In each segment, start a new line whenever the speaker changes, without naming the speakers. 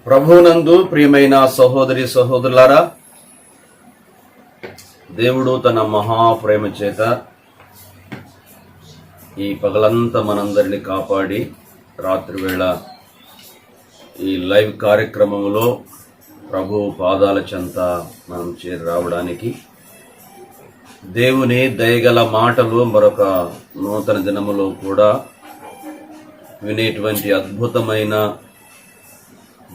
ప్రభువునందు ప్రియమైన సహోదరి సహోదరులారా, దేవుడు తన మహాప్రేమ చేత ఈ పగలంతా మనందరిని కాపాడి రాత్రివేళ ఈ లైవ్ కార్యక్రమంలో ప్రభు పాదాల చెంత మనం చేరి రావడానికి, దేవుని దయగల మాటలు మరొక నూతన దినములో కూడా వినేటువంటి అద్భుతమైన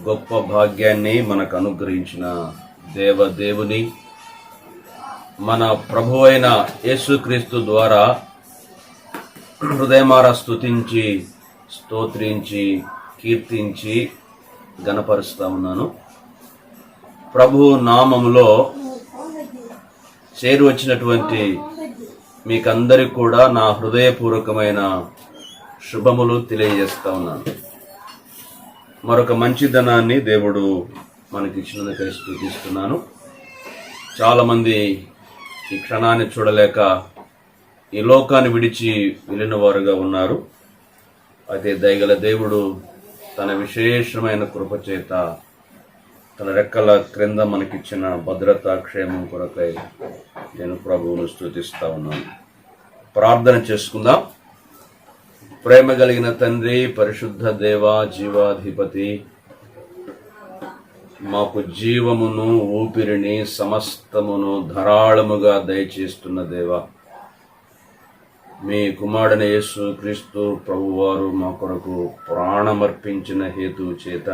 గొప్ప భాగ్యాన్ని మనకు అనుగ్రహించిన దేవుని మన ప్రభు అయిన యేసుక్రీస్తు ద్వారా హృదయమారా స్తుతించి స్తోత్రించి కీర్తించి గణపరుస్తా ఉన్నాను. ప్రభు నామములో చేరి వచ్చినటువంటి మీకందరికి కూడా నా హృదయపూర్వకమైన శుభములు తెలియజేస్తా ఉన్నాను. మరొక మంచి ధనాన్ని దేవుడు మనకిచ్చినందుకై స్తుతిస్తున్నాను. చాలామంది ఈ క్షణాన్ని చూడలేక ఈ లోకాన్ని విడిచి వెళ్ళిన వారుగా ఉన్నారు. అయితే దయగల దేవుడు తన విశేషమైన కృపచేత తన రెక్కల క్రింద మనకిచ్చిన భద్రత క్షేమం కొరకై నేను ప్రభువును స్తుతిస్తా ఉన్నాను. ప్రార్థన చేసుకుందాం. ప్రేమ కలిగిన తండ్రి, పరిశుద్ధ దేవ, జీవాధిపతి, మాకు జీవమును ఊపిరిని సమస్తమును ధారాళముగా దయచేస్తున్న దేవ, మీ కుమారుడైన యేసు క్రీస్తు ప్రభువారు మా కొరకు ప్రాణమర్పించిన హేతువు చేత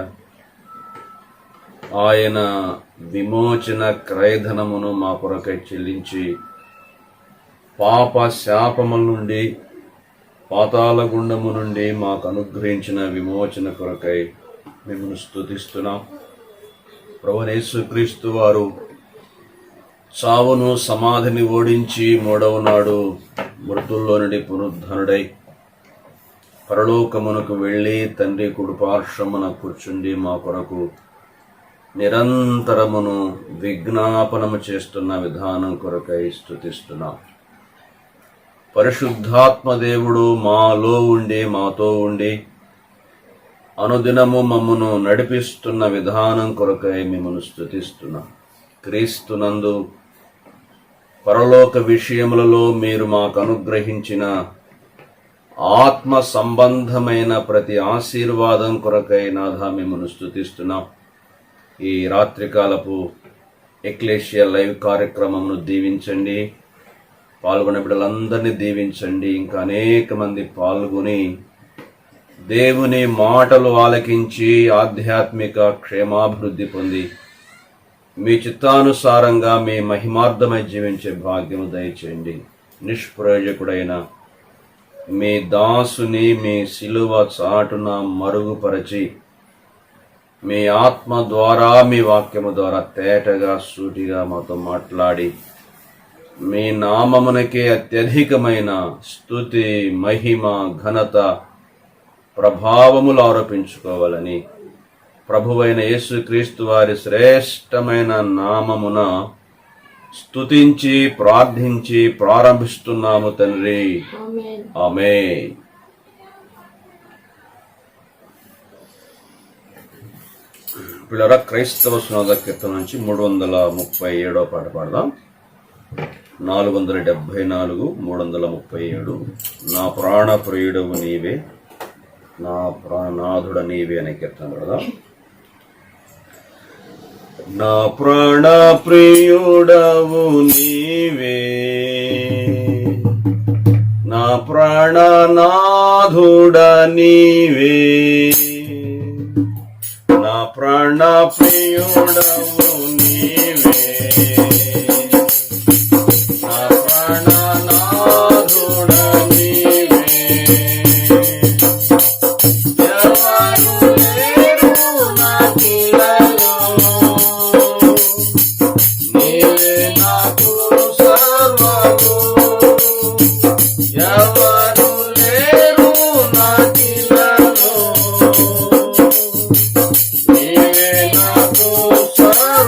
ఆయన విమోచన క్రయధనమును మా కొరకై చెల్లించి పాప శాపముల నుండి, పాతాళ గుండము నుండి మాకు అనుగ్రహించిన విమోచన కొరకై మిమ్మల్ని స్తుతిస్తున్నాం. ప్రభువైన యేసుక్రీస్తు వారు చావును సమాధిని ఓడించి మూడవ నాడు మృతుల్లో నుండి పునరుద్ధరుడై పరలోకమునకు వెళ్ళి తండ్రి కుడిపార్శ్వమున కూర్చుండి మా కొరకు నిరంతరమును విజ్ఞాపనము చేస్తున్న విధానం కొరకై స్తుతిస్తున్నాం. పరిశుద్ధాత్మ దేవుడు మాలో ఉండి మాతో ఉండి అనుదినము మమ్మను నడిపిస్తున్న విధానం కొరకై మిమ్మల్ని స్తుతిస్తున్నాం. క్రీస్తునందు పరలోక విషయములలో మీరు మాకు అనుగ్రహించిన ఆత్మ సంబంధమైన ప్రతి ఆశీర్వాదం కొరకై నాథా మిమ్మల్ని స్తుతిస్తున్నాం. ఈ రాత్రికాలపు ఎక్లేషియా లైవ్ కార్యక్రమంను దీవించండి. పాల్గొనే బిడ్డలందరినీ దీవించండి. ఇంకా అనేక మంది పాల్గొని దేవుని మాటలు ఆలకించి ఆధ్యాత్మిక క్షేమాభివృద్ధి పొంది మీ చిత్తానుసారంగా మీ మహిమార్థమై జీవించే భాగ్యము దయచేయండి. నిష్ప్రయోజకుడైన మీ దాసుని మీ శిలువ చాటున మరుగుపరచి మీ ఆత్మ ద్వారా మీ వాక్యము ద్వారా తేటగా సూటిగా మాతో మాట్లాడి మీ నామమునకే అత్యధికమైన స్తుతి, మహిమ, ఘనత, ప్రభావములు ఆరోపించుకోవాలని ప్రభువైన యేసుక్రీస్తు వారి శ్రేష్టమైన నామమున స్తుతించి ప్రార్థించి ప్రారంభిస్తున్నాము తండ్రి. ఆమేన్. పిల్లరా, క్రైస్తవ సునాద కీర్తన నుంచి 337వ పాట పాడదాం. 474, 337. నా ప్రాణ ప్రియుడవు నీవే, నా ప్రాణనాథుడ నీవే అనే కీర్తన పాడదాం. నా ప్రాణ ప్రియుడవు నీవే, నా ప్రాణనాథుడ నీవే, నా ప్రాణ ప్రియుడవు నీవే, నా ప్రాణనాథుడ నీవే. ఎవరు లేరు నాకిలలో, నీవే నాకు సర్వము. ఎవరు లేరు నాకిలలో, నీవే నాకు సర్వము.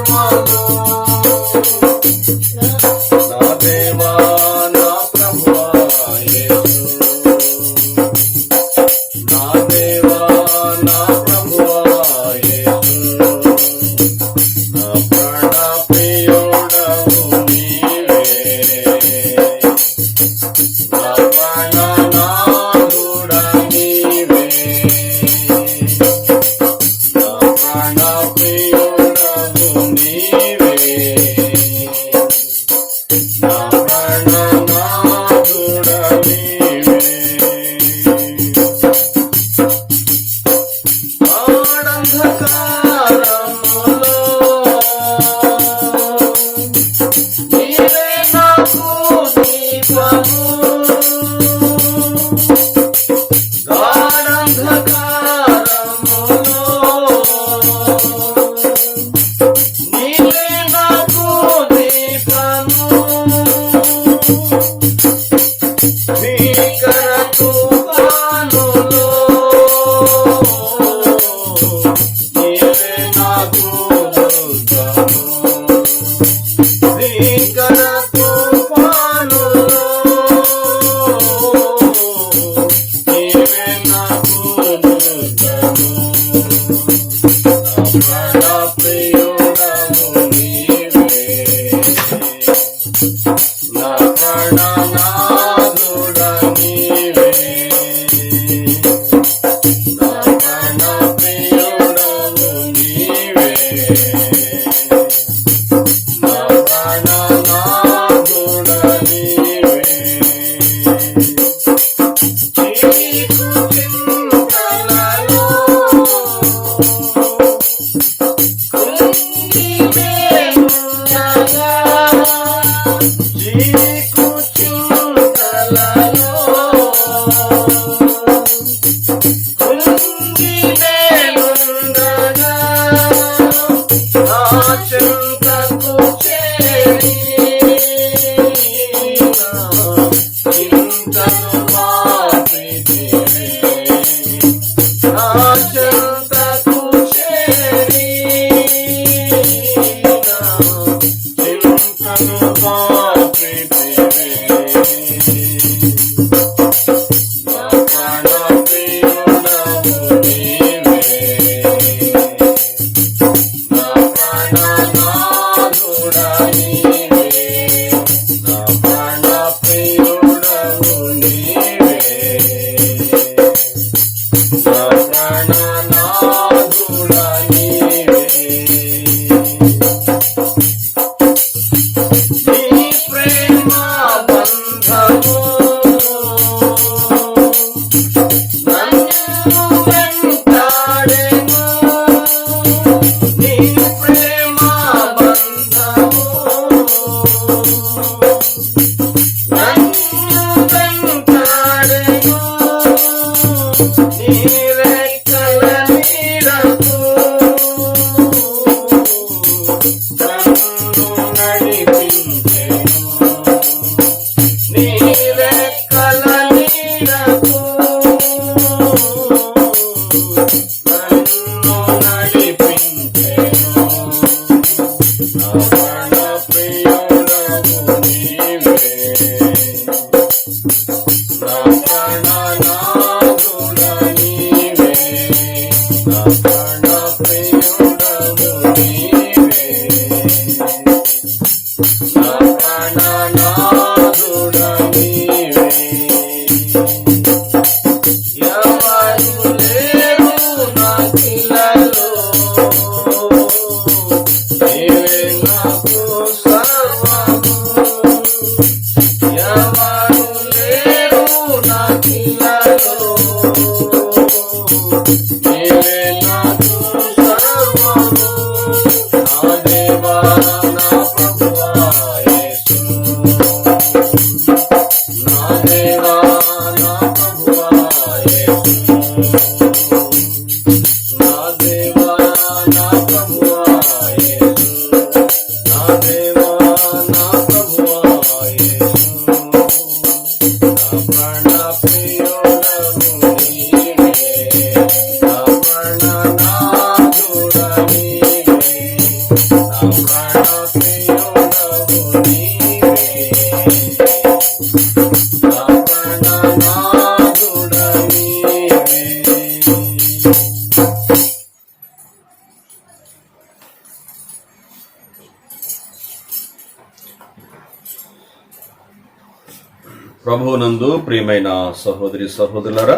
ప్రభువునందు ప్రియమైన సహోదరి సహోదరులారా,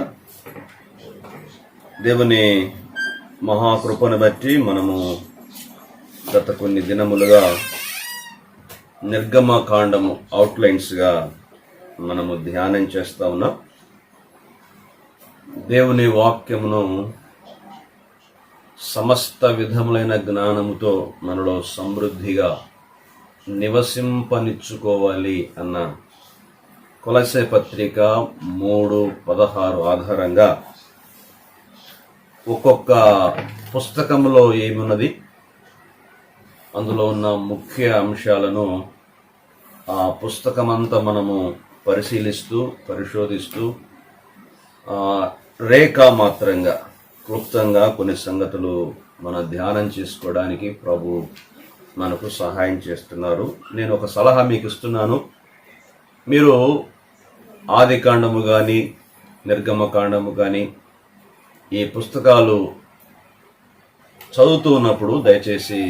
దేవుని మహాకృపను బట్టి మనము గత కొన్ని దినములుగా నిర్గమకాండము అవుట్లైన్స్గా మనము ధ్యానం చేస్తా ఉన్నాం. దేవుని వాక్యమును సమస్త విధములైన జ్ఞానముతో మనలో సమృద్ధిగా నివసింపనిచ్చుకోవాలి అన్న కొలస్సే పత్రిక 3:16 ఆధారంగా ఒక్కొక్క పుస్తకంలో ఏమున్నది, అందులో ఉన్న ముఖ్య అంశాలను ఆ పుస్తకమంతా మనము పరిశోధిస్తూ రేఖామాత్రంగా క్లుప్తంగా కొన్ని సంగతులు మన ధ్యానం చేసుకోవడానికి ప్రభు మనకు సహాయం చేస్తున్నారు. నేను ఒక సలహా మీకు ఇస్తున్నాను. మీరు ఆదికాండము కానీ నిర్గమకాండము కానీ ఈ పుస్తకాలు చదువుతూ ఉన్నప్పుడు దయచేసి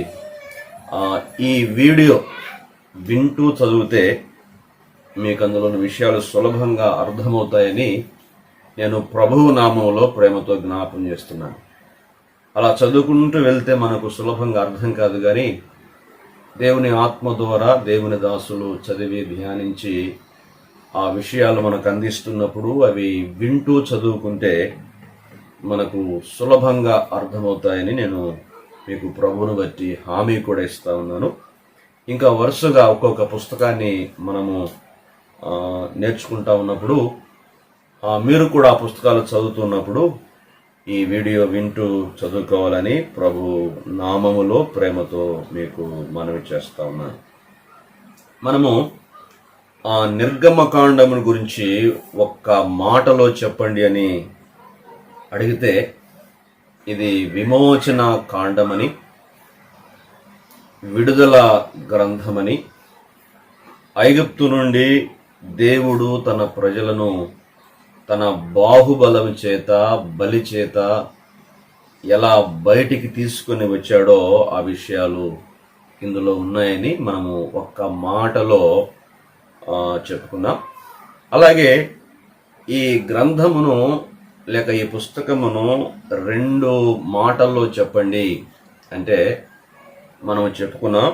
ఈ వీడియో వింటూ చదివితే మీకు అందులోని విషయాలు సులభంగా అర్థమవుతాయని నేను ప్రభువు నామంలో ప్రేమతో జ్ఞాపం చేస్తున్నాను. అలా చదువుకుంటూ వెళ్తే మనకు సులభంగా అర్థం కాదు, కానీ దేవుని ఆత్మ ద్వారా దేవుని దాసులు చదివి ధ్యానించి ఆ విషయాలు మనకు అందిస్తున్నప్పుడు అవి వింటూ చదువుకుంటే మనకు సులభంగా అర్థమవుతాయని నేను మీకు ప్రభువును బట్టి హామీ కూడా ఇస్తా ఉన్నాను. ఇంకా వరుసగా ఒక్కొక్క పుస్తకాన్ని మనము నేర్చుకుంటా ఉన్నప్పుడు మీరు కూడా ఆ పుస్తకాలు చదువుతున్నప్పుడు ఈ వీడియో వింటూ చదువుకోవాలని ప్రభు నామములో ప్రేమతో మీకు మనవి చేస్తా ఉన్నాను. మనము ఆ నిర్గమకాండము గురించి ఒక్క మాటలో చెప్పండి అని అడిగితే ఇది విమోచన కాండమని, విడుదల గ్రంథమని, ఐగుప్తు నుండి దేవుడు తన ప్రజలను తన బాహుబలం చేత, బలి చేత ఎలా బయటికి తీసుకొని వచ్చాడో ఆ విషయాలు ఇందులో ఉన్నాయని మనము ఒక్క మాటలో చెప్పుకున్నాం. అలాగే ఈ గ్రంథమును లేక ఈ పుస్తకమును 2 మాటల్లో చెప్పండి అంటే మనం చెప్పుకున్నాం.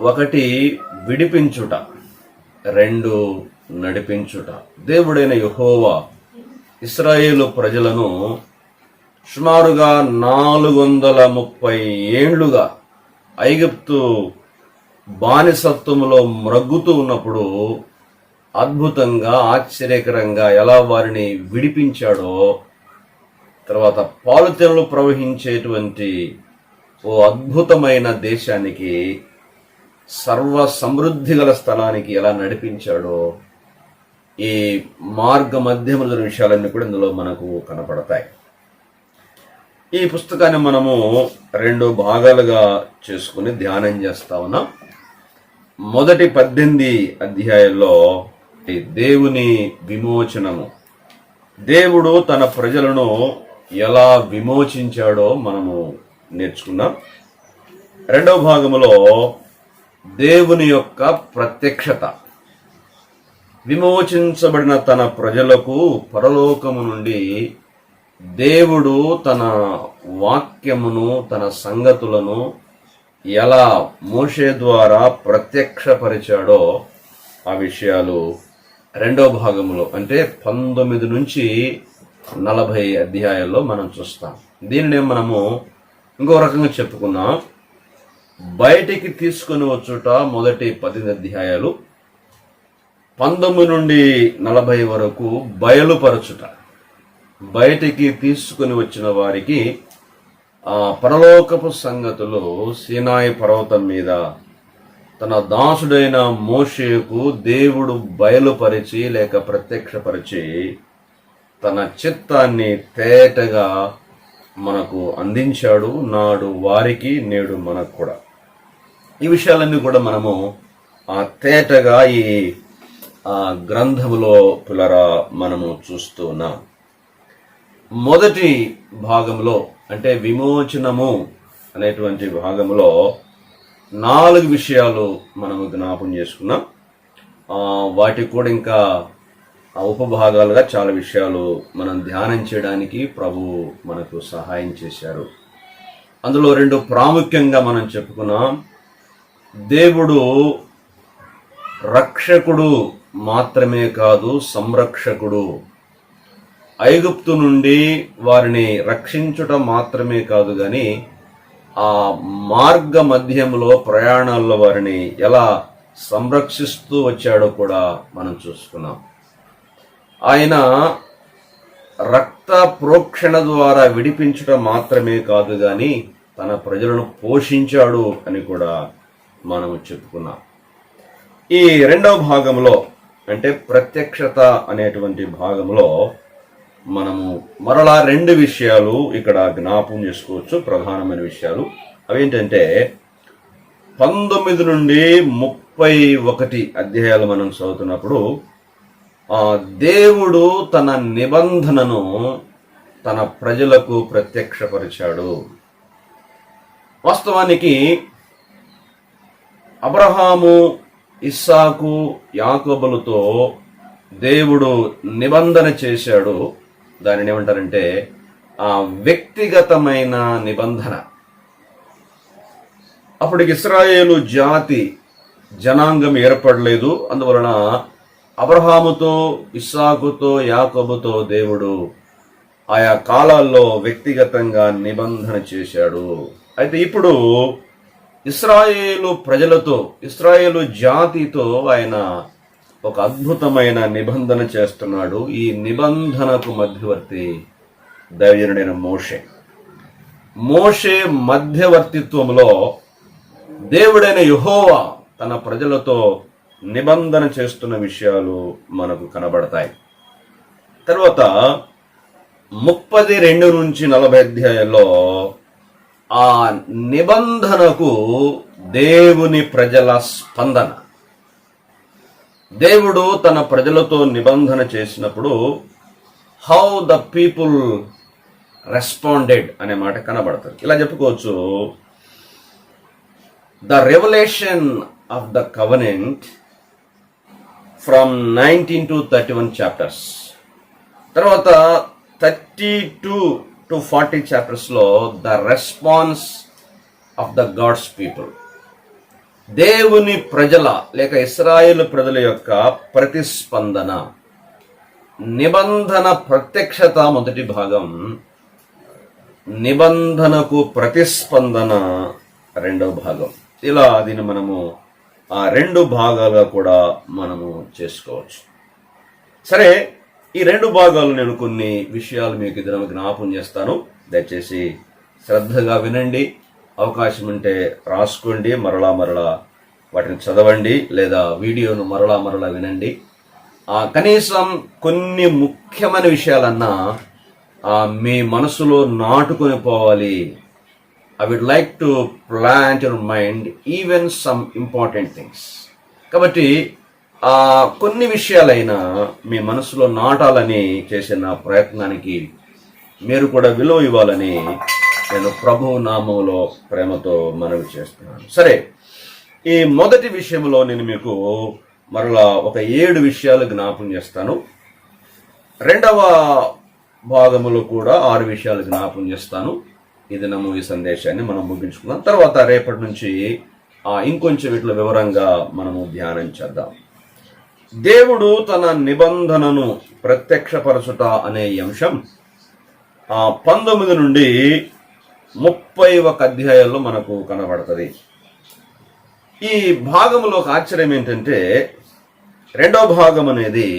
1 విడిపించుట, 2 నడిపించుట. దేవుడైన యెహోవా ఇశ్రాయేలు ప్రజలను సుమారుగా 430 ఏండ్లుగా ఐగుప్తు బానిసత్వములో మ్రగ్గుతూ ఉన్నప్పుడు అద్భుతంగా, ఆశ్చర్యకరంగా ఎలా వారిని విడిపించాడో, తర్వాత పాలుతెనలు ప్రవహించేటువంటి ఓ అద్భుతమైన దేశానికి, సర్వ సమృద్ధి గల స్థలానికి ఎలా నడిపించాడో ఈ మార్గ మధ్యముల విషయాలన్నీ కూడా ఇందులో మనకు కనపడతాయి. ఈ పుస్తకాన్ని మనము 2 భాగాలుగా చేసుకుని ధ్యానం చేస్తా ఉన్నాం. మొదటి 18 అధ్యాయంలో దేవుని విమోచనము, దేవుడు తన ప్రజలను ఎలా విమోచించాడో మనము నేర్చుకున్నాం. 2వ భాగములో దేవుని యొక్క ప్రత్యక్షత, విమోచించబడిన తన ప్రజలకు పరలోకము నుండి దేవుడు తన వాక్యమును, తన సంగతులను ఎలా మోషే ద్వారా ప్రత్యక్షపరిచాడో ఆ విషయాలు 2వ భాగములో అంటే 19 నుంచి 40 అధ్యాయాల్లో మనం చూస్తాం. దీనినే మనము ఇంకో రకంగా చెప్పుకున్నాం. బయటికి తీసుకొని వచ్చుట మొదటి 10 అధ్యాయాలు, 19 నుండి 40 వరకు బయలుపరచుట. బయటికి తీసుకుని వచ్చిన వారికి ఆ పరలోకపు సంగతులు సీనాయి పర్వతం మీద తన దాసుడైన మోషేకు దేవుడు బయలుపరిచి లేక ప్రత్యక్షపరిచి తన చిత్తాన్ని తేటగా మనకు అందించాడు. నాడు వారికి, నేడు మనకు కూడా ఈ విషయాలన్నీ కూడా మనము తేటగా ఈ గ్రంథములో పిల్లరా మనము చూస్తూ ఉన్నాం. మొదటి భాగంలో అంటే విమోచనము అనేటువంటి భాగంలో 4 విషయాలు మనము జ్ఞాపం చేసుకున్నాం. వాటికి కూడా ఇంకా ఉపభాగాలుగా చాలా విషయాలు మనం ధ్యానం చేయడానికి ప్రభు మనకు సహాయం చేశారు. అందులో 2 ప్రాముఖ్యంగా మనం చెప్పుకున్నాం. దేవుడు రక్షకుడు మాత్రమే కాదు, సంరక్షకుడు. ఐగుప్తు నుండి వారిని రక్షించుట మాత్రమే కాదు గాని ఆ మార్గ మధ్యంలో ప్రయాణాల్లో వారిని ఎలా సంరక్షిస్తూ వచ్చాడో కూడా మనం చూసుకున్నాం. ఆయన రక్త ప్రోక్షణ ద్వారా విడిపించుట మాత్రమే కాదు గాని తన ప్రజలను పోషించాడు అని కూడా మనం చెప్పుకున్నాం. ఈ 2వ భాగంలో అంటే ప్రత్యక్షత అనేటువంటి భాగంలో మనము మరలా 2 విషయాలు ఇక్కడ జ్ఞాపం చేసుకోవచ్చు. ప్రధానమైన విషయాలు అవేంటంటే 19 నుండి 31 అధ్యాయాలు మనం చదువుతున్నప్పుడు దేవుడు తన నిబంధనను తన ప్రజలకు ప్రత్యక్షపరిచాడు. వాస్తవానికి అబ్రహాము, ఇస్సాకు, యాకోబులతో దేవుడు నిబంధన చేశాడు. దానిని ఏమంటారంటే వ్యక్తిగతమైన నిబంధన. అప్పుడు ఇశ్రాయేలు జాతి జనాంగం ఏర్పడలేదు. అందువలన అబ్రహాముతో, ఇస్సాకుతో, యాకోబుతో దేవుడు ఆయా కాలాల్లో వ్యక్తిగతంగా నిబంధన చేశాడు. అయితే ఇప్పుడు ఇశ్రాయేలు ప్రజలతో, ఇశ్రాయేలు జాతితో ఆయన ఒక అద్భుతమైన నిబంధన చేస్తున్నాడు. ఈ నిబంధనకు మధ్యవర్తి దైవజనుడైన మోషే. మోషే మధ్యవర్తిత్వంలో దేవుడైన యెహోవా తన ప్రజలతో నిబంధన చేస్తున్న విషయాలు మనకు కనబడతాయి. తర్వాత 32 నుంచి 40 అధ్యాయాల్లో ఆ నిబంధనకు దేవుని ప్రజల స్పందన. దేవుడు తన ప్రజలతో నిబంధన చేసినప్పుడు హౌ ద పీపుల్ రెస్పాండెడ్ అనే మాట కనబడుతుంది. ఇలా చెప్పుకోవచ్చు, the revolution of the covenant from 19 to 31 chapters, తర్వాత 32 to 40 చాప్టర్స్ లో the response of the God's people, దేవుని ప్రజల లేక ఇశ్రాయేలు ప్రజల యొక్క ప్రతిస్పందన. నిబంధన ప్రత్యక్షత మొదటి భాగం, నిబంధనకు ప్రతిస్పందన రెండవ భాగం. ఇలా దీన్ని మనము ఆ 2 భాగాలుగా కూడా మనము చేసుకోవచ్చు. సరే, ఈ 2 భాగాలు నేను కొన్ని విషయాలు మీకు ఎదురు జ్ఞాపం చేస్తాను. దయచేసి శ్రద్ధగా వినండి. అవకాశం ఉంటే రాసుకోండి, మరలా వాటిని చదవండి, లేదా వీడియోను మరలా వినండి. కనీసం కొన్ని ముఖ్యమైన విషయాలన్నా మీ మనసులో నాటుకొని పోవాలి. I would like to plant your mind even some important things. కాబట్టి కొన్ని విషయాలైనా మీ మనసులో నాటాలని చేసే నా ప్రయత్నానికి మీరు కూడా విలువ ఇవ్వాలని నేను ప్రభువు నామములో ప్రేమతో మనవి చేస్తున్నాను. సరే, ఈ మొదటి విషయంలో నేను మీకు మరలా ఒక 7 విషయాలు జ్ఞాపం చేస్తాను. రెండవ భాగములో కూడా 6 విషయాలు జ్ఞాపం చేస్తాను. ఇది ఈ సందేశాన్ని మనం ముగించుకుందాం. తర్వాత రేపటి నుంచి ఇంకొంచెం వీటిలో వివరంగా మనము ధ్యానం చేద్దాం. దేవుడు తన నిబంధనను ప్రత్యక్షపరచుట అనే అంశం 19 నుండి 31 అధ్యాయాల్లో మనకు కనబడుతుంది. ఈ భాగంలో ఒక ఆశ్చర్యం ఏంటంటే, రెండో భాగం అనేది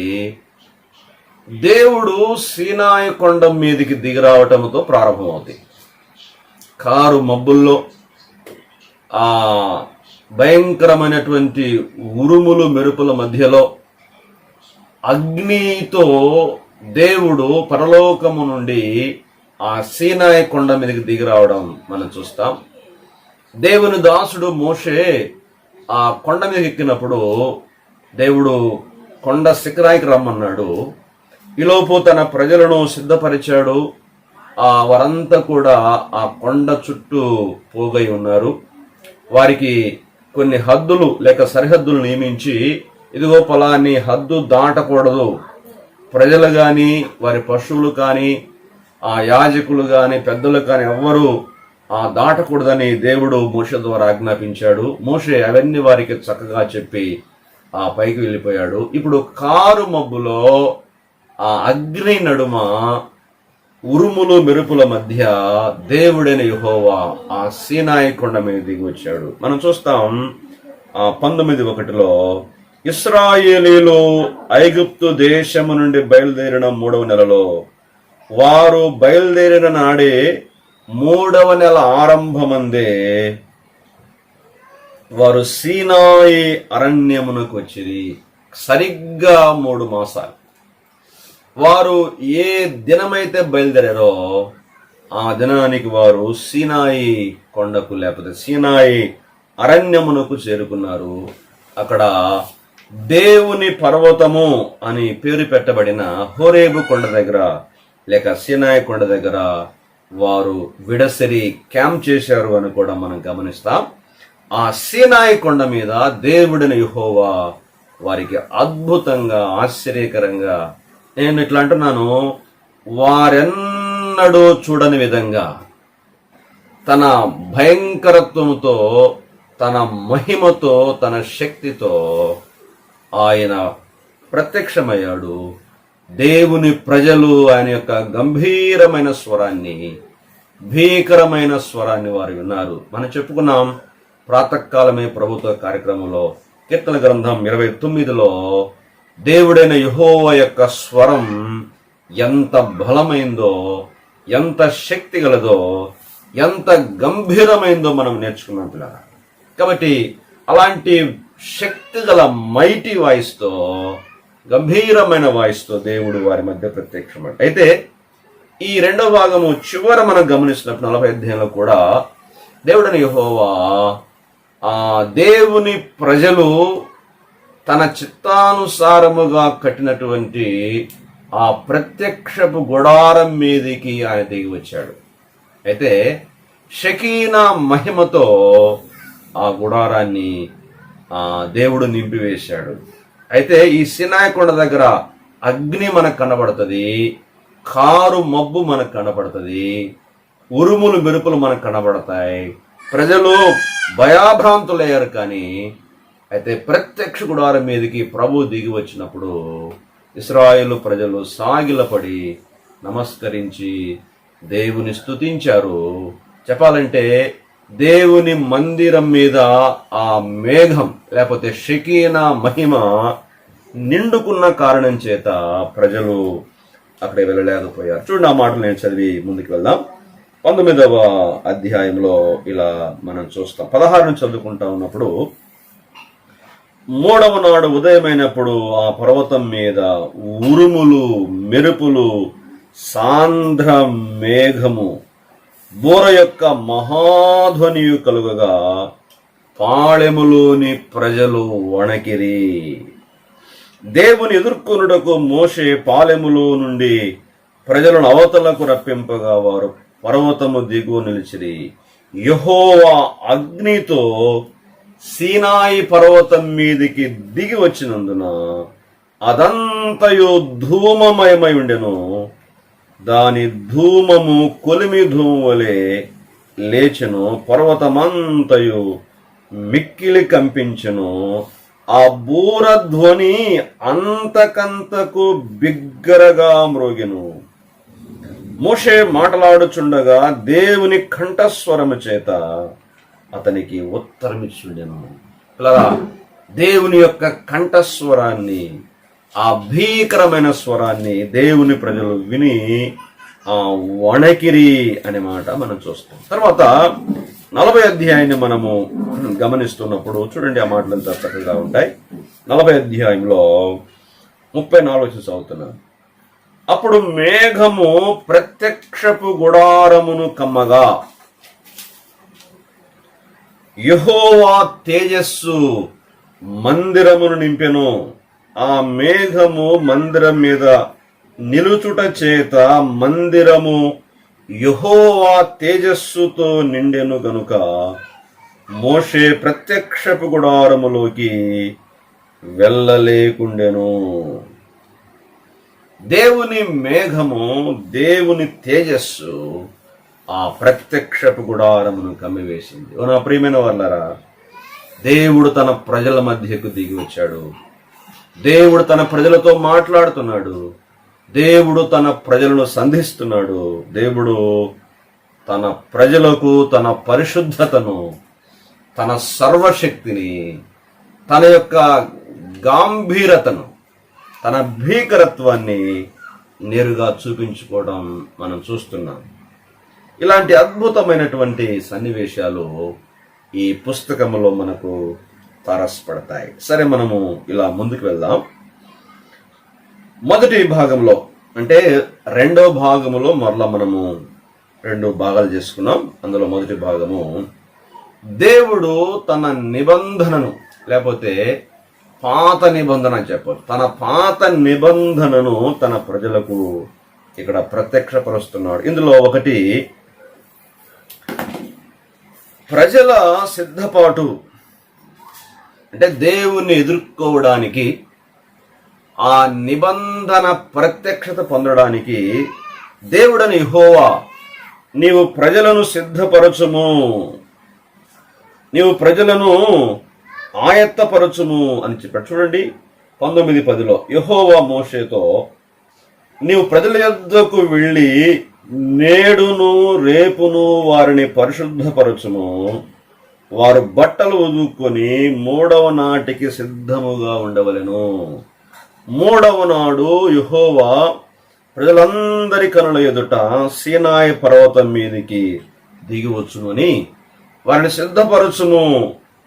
దేవుడు సీనాయి కొండ మీదికి దిగిరావటంతో ప్రారంభమవుతుంది. కారు మబ్బుల్లో భయంకరమైనటువంటి ఉరుములు మెరుపుల మధ్యలో అగ్నితో దేవుడు పరలోకము నుండి ఆ సీనాయి కొండ మీదకి దిగి రావడం మనం చూస్తాం. దేవుని దాసుడు మోషే ఆ కొండ మీద ఎక్కినప్పుడు దేవుడు కొండ శిఖరానికి రమ్మన్నాడు. ఈలోపు తన ప్రజలను సిద్ధపరిచాడు. వారంతా కూడా ఆ కొండ చుట్టూ పోగై ఉన్నారు. వారికి కొన్ని హద్దులు లేక సరిహద్దులు నియమించి, ఇదిగో పలాని హద్దు దాటకూడదు, ప్రజలు కానీ వారి పశువులు కానీ యాజకులు కానీ పెద్దలు కానీ ఎవ్వరూ దాటకూడదని దేవుడు మోషే ద్వారా ఆజ్ఞాపించాడు. మోషే అవన్నీ వారికి చక్కగా చెప్పి పైకి వెళ్ళిపోయాడు. ఇప్పుడు కారు మబ్బులో అగ్ని నడుమ ఉరుములు మెరుపుల మధ్య దేవుడైన యెహోవా ఆ సీనాయి కొండ మీద దిగి వచ్చాడు. మనం చూస్తాం 19:1 ఇశ్రాయేలీలు ఐగుప్తు దేశము నుండి బయలుదేరిన 3వ నెలలో, వారు బయలుదేరిన నాడే 3వ నెల ఆరంభమందే వారు సీనాయి అరణ్యమునకు వచ్చిరి. సరిగ్గా 3 మాసాలు. వారు ఏ దినమైతే బయలుదేరారో ఆ దినానికి వారు సీనాయి కొండకు లేకపోతే సీనాయి అరణ్యమునకు చేరుకున్నారు. అక్కడ దేవుని పర్వతము అని పేరు పెట్టబడిన హోరేబు కొండ దగ్గర లేక సీనాయి కొండ దగ్గర వారు విడసరి క్యాంప్ చేశారు అని కూడా మనం గమనిస్తాం. ఆ సీనాయి కొండ మీద దేవుడిని యెహోవా వారికి అద్భుతంగా ఆశ్చర్యకరంగా, నేను ఇట్లా అంటున్నాను, వారెన్నడూ చూడని విధంగా తన భయంకరత్వంతో, తన మహిమతో, తన శక్తితో ఆయన ప్రత్యక్షమయ్యాడు. దేవుని ప్రజలు ఆయన యొక్క గంభీరమైన స్వరాన్ని, భీకరమైన స్వరాన్ని వారు విన్నారు. మనం చెప్పుకున్నాం ప్రాతకాలమే ప్రభుత్వ కార్యక్రమంలో కీర్తన గ్రంథం 29లో దేవుడైన యెహోవా యొక్క స్వరం ఎంత బలమైందో, ఎంత శక్తి గలదో, ఎంత గంభీరమైందో మనం నేర్చుకున్నాం పిల్లరా. కాబట్టి అలాంటి శక్తి గల మైటీ వాయిస్తో, గంభీరమైన వాయిస్తో దేవుడు వారి మధ్య ప్రత్యక్షమాట. అయితే ఈ రెండవ భాగము చివర మనం గమనిస్తున్నప్పుడు 40 అధ్యాయంలో కూడా దేవుడైన యెహోవా దేవుని ప్రజలు తన చిత్తానుసారముగా కట్టినటువంటి ఆ ప్రత్యక్షపు గుడారం మీదికి ఆయన దిగి వచ్చాడు. అయితే షకీనా మహిమతో ఆ గుడారాన్ని దేవుడు నింపివేశాడు. అయితే ఈ సినాయి కొండ దగ్గర అగ్ని మనకు కనబడుతుంది, కారు మబ్బు మనకు కనబడుతుంది, ఉరుములు మెరుపులు మనకు కనబడతాయి. ప్రజలు భయాభ్రాంతులయ్యారు. కానీ అయితే ప్రత్యక్ష గుడారం మీదకి ప్రభు దిగి వచ్చినప్పుడు ఇశ్రాయేలు ప్రజలు సాగిలపడి నమస్కరించి దేవుని స్తుతించారు. చెప్పాలంటే దేవుని మందిరం మీద ఆ మేఘం లేకపోతే షకీనా మహిమ నిండుకున్న కారణం చేత ప్రజలు అక్కడికి వెళ్ళలేకపోయారు. చూడండి, ఆ మాటలు నేను చదివి ముందుకు వెళ్దాం. 19వ అధ్యాయంలో ఇలా మనం చూస్తాం. 16 నుంచి చదువుకుంటా ఉన్నప్పుడు, 3వ నాడు ఉదయమైనప్పుడు ఆ పర్వతం మీద ఉరుములు, మెరుపులు, సాంద్ర మేఘము, బోర యొక్క మహాధ్వనియు కలుగగా పాళెములోని ప్రజలు వణకిరి. దేవుని ఎదుర్కొనుటకు మోషే పాలెములో నుండి ప్రజలను అవతలకు రప్పింపగా వారు పర్వతము దిగువ నిలిచిరి. యెహోవా అగ్నితో సీనాయి పర్వతం మీదికి దిగి వచ్చినందున అదంతయు ధూమమయమై ఉండెను. దాని ధూమము కొలిమి ధూము వలె లేచెను. పర్వతమంతయు మిక్కిలి కంపించెను. ఆ బూరధ్వని అంతకంతకు బిగ్గరగా మ్రోగెను. మోషే మాట్లాడుచుండగా దేవుని కంఠస్వరము చేత అతనికి ఉత్తరమిచ్చుండెను. ఇలా దేవుని యొక్క కంఠస్వరాన్ని, ఆ భీకరమైన స్వరాన్ని దేవుని ప్రజలు విని వణకిరి అనే మాట మనం చూస్తాం. తర్వాత 40 అధ్యాయాన్ని మనము గమనిస్తున్నప్పుడు చూడండి, ఆ మాటలు ఎంత చక్కగా ఉంటాయి. 40 అధ్యాయంలో 34 చదువుతున్నాను. అప్పుడు మేఘము ప్రత్యక్షపు గుడారమును కమ్మగా యెహోవా తేజస్సు మందిరమును నింపెను. ఆ మేఘము మందిరం మీద నిలుచుట చేత మందిరము యెహోవా తేజస్సుతో నిండెను గనుక మోషే ప్రత్యక్షపు గుడారములోకి వెళ్ళలేకుండెను. దేవుని మేఘము, దేవుని తేజస్సు ఆ ప్రత్యక్షపు గుడారమును కమ్మివేసింది. నా ప్రియమైన వాళ్ళారా, దేవుడు తన ప్రజల మధ్యకు దిగి వచ్చాడు. దేవుడు తన ప్రజలతో మాట్లాడుతున్నాడు. దేవుడు తన ప్రజలను సంధిస్తున్నాడు. దేవుడు తన ప్రజలకు తన పరిశుద్ధతను, తన సర్వశక్తిని, తన యొక్క గాంభీరతను, తన భీకరత్వాన్ని నేరుగా చూపించుకోవడం మనం చూస్తున్నాం. ఇలాంటి అద్భుతమైనటువంటి సన్నివేశాలు ఈ పుస్తకంలో మనకు తారసపడతాయి. సరే, మనము ఇలా ముందుకు వెళ్దాం. మొదటి భాగంలో అంటే 2వ భాగములో మరలా మనము 2 భాగాలు చేసుకున్నాం. అందులో మొదటి భాగము దేవుడు తన నిబంధనను, లేకపోతే పాత నిబంధన చెప్పాలి, తన పాత నిబంధనను తన ప్రజలకు ఇక్కడ ప్రత్యక్షపరుస్తున్నాడు. ఇందులో ఒకటి ప్రజల సిద్ధపాటు, అంటే దేవుణ్ణి ఎదుర్కోవడానికి, ఆ నిబంధన ప్రత్యక్షత పొందడానికి దేవుడని యెహోవా నీవు ప్రజలను సిద్ధపరచుము, నీవు ప్రజలను ఆయత్తపరచుము అని చెప్పాడు. చూడండి 19:10లో యెహోవా మోషేతో, నీవు ప్రజల యొద్దకు వెళ్ళి నేడును రేపును వారిని పరిశుద్ధపరచుము, వారు బట్టలు ఉదుక్కొని 3వ నాటికి సిద్ధముగా ఉండవలెను. మూడవ నాడు యెహోవా ప్రజలందరి కనుల ఎదుట సీనాయి పర్వతం మీదికి దిగి వచ్చునని వారిని సిద్ధపరచుము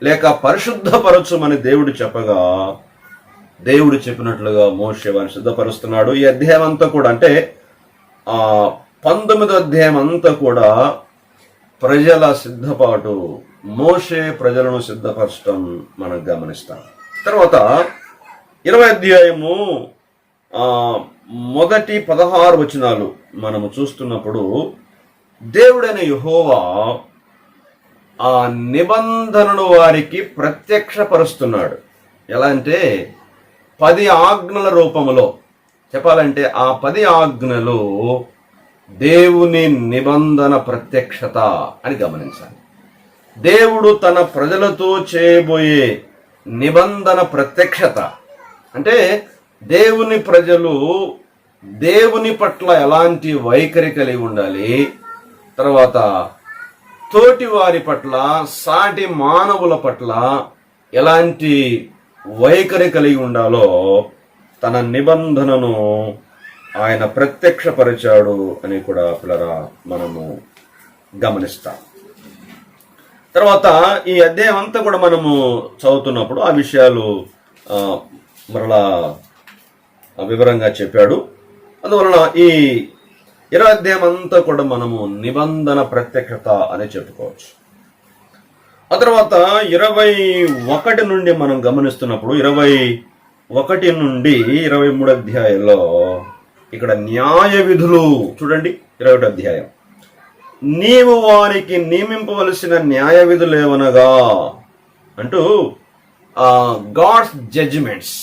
లేక పరిశుద్ధపరచుమని దేవుడు చెప్పగా, దేవుడు చెప్పినట్లుగా మోషే వారిని సిద్ధపరుస్తున్నాడు. ఈ అధ్యాయం అంతా కూడా, అంటే 19వ అధ్యాయం అంతా కూడా ప్రజల సిద్ధపాటు, మోషే ప్రజలను సిద్ధపరచడం మనం గమనిస్తాం. తర్వాత 20వ అధ్యాయము మొదటి 16 వచనాలు మనము చూస్తున్నప్పుడు దేవుడైన యెహోవా ఆ నిబంధనను వారికి ప్రత్యక్షపరుస్తున్నాడు. ఎలా అంటే 10 ఆజ్ఞల రూపములో. చెప్పాలంటే ఆ 10 ఆజ్ఞలు దేవుని నిబంధన ప్రత్యక్షత అని గమనించాలి. దేవుడు తన ప్రజలతో చేయబోయే నిబంధన ప్రత్యక్షత అంటే దేవుని ప్రజలు దేవుని పట్ల ఎలాంటి వైఖరి కలిగి ఉండాలి, తర్వాత తోటి వారి పట్ల, సాటి మానవుల పట్ల ఎలాంటి వైఖరి కలిగి ఉండాలో తన నిబంధనను ఆయన ప్రత్యక్షపరిచాడు అని కూడా పిల్లరా మనము గమనిస్తాం. తర్వాత ఈ అధ్యాయం అంతా కూడా మనము చదువుతున్నప్పుడు ఆ విషయాలు మరలా వివరంగా చెప్పాడు. అందువలన ఈ 20వ అధ్యాయం అంతా కూడా మనము నిబంధన ప్రత్యక్షత అని చెప్పుకోవచ్చు. ఆ తర్వాత 21 నుండి మనం గమనిస్తున్నప్పుడు 21 నుండి 23 అధ్యాయంలో ఇక్కడ న్యాయ విధులు చూడండి. 21 అధ్యాయం, నీవు వారికి నియమింపవలసిన న్యాయ విధులు ఏమనగా అంటూ గాడ్స్ జడ్జిమెంట్స్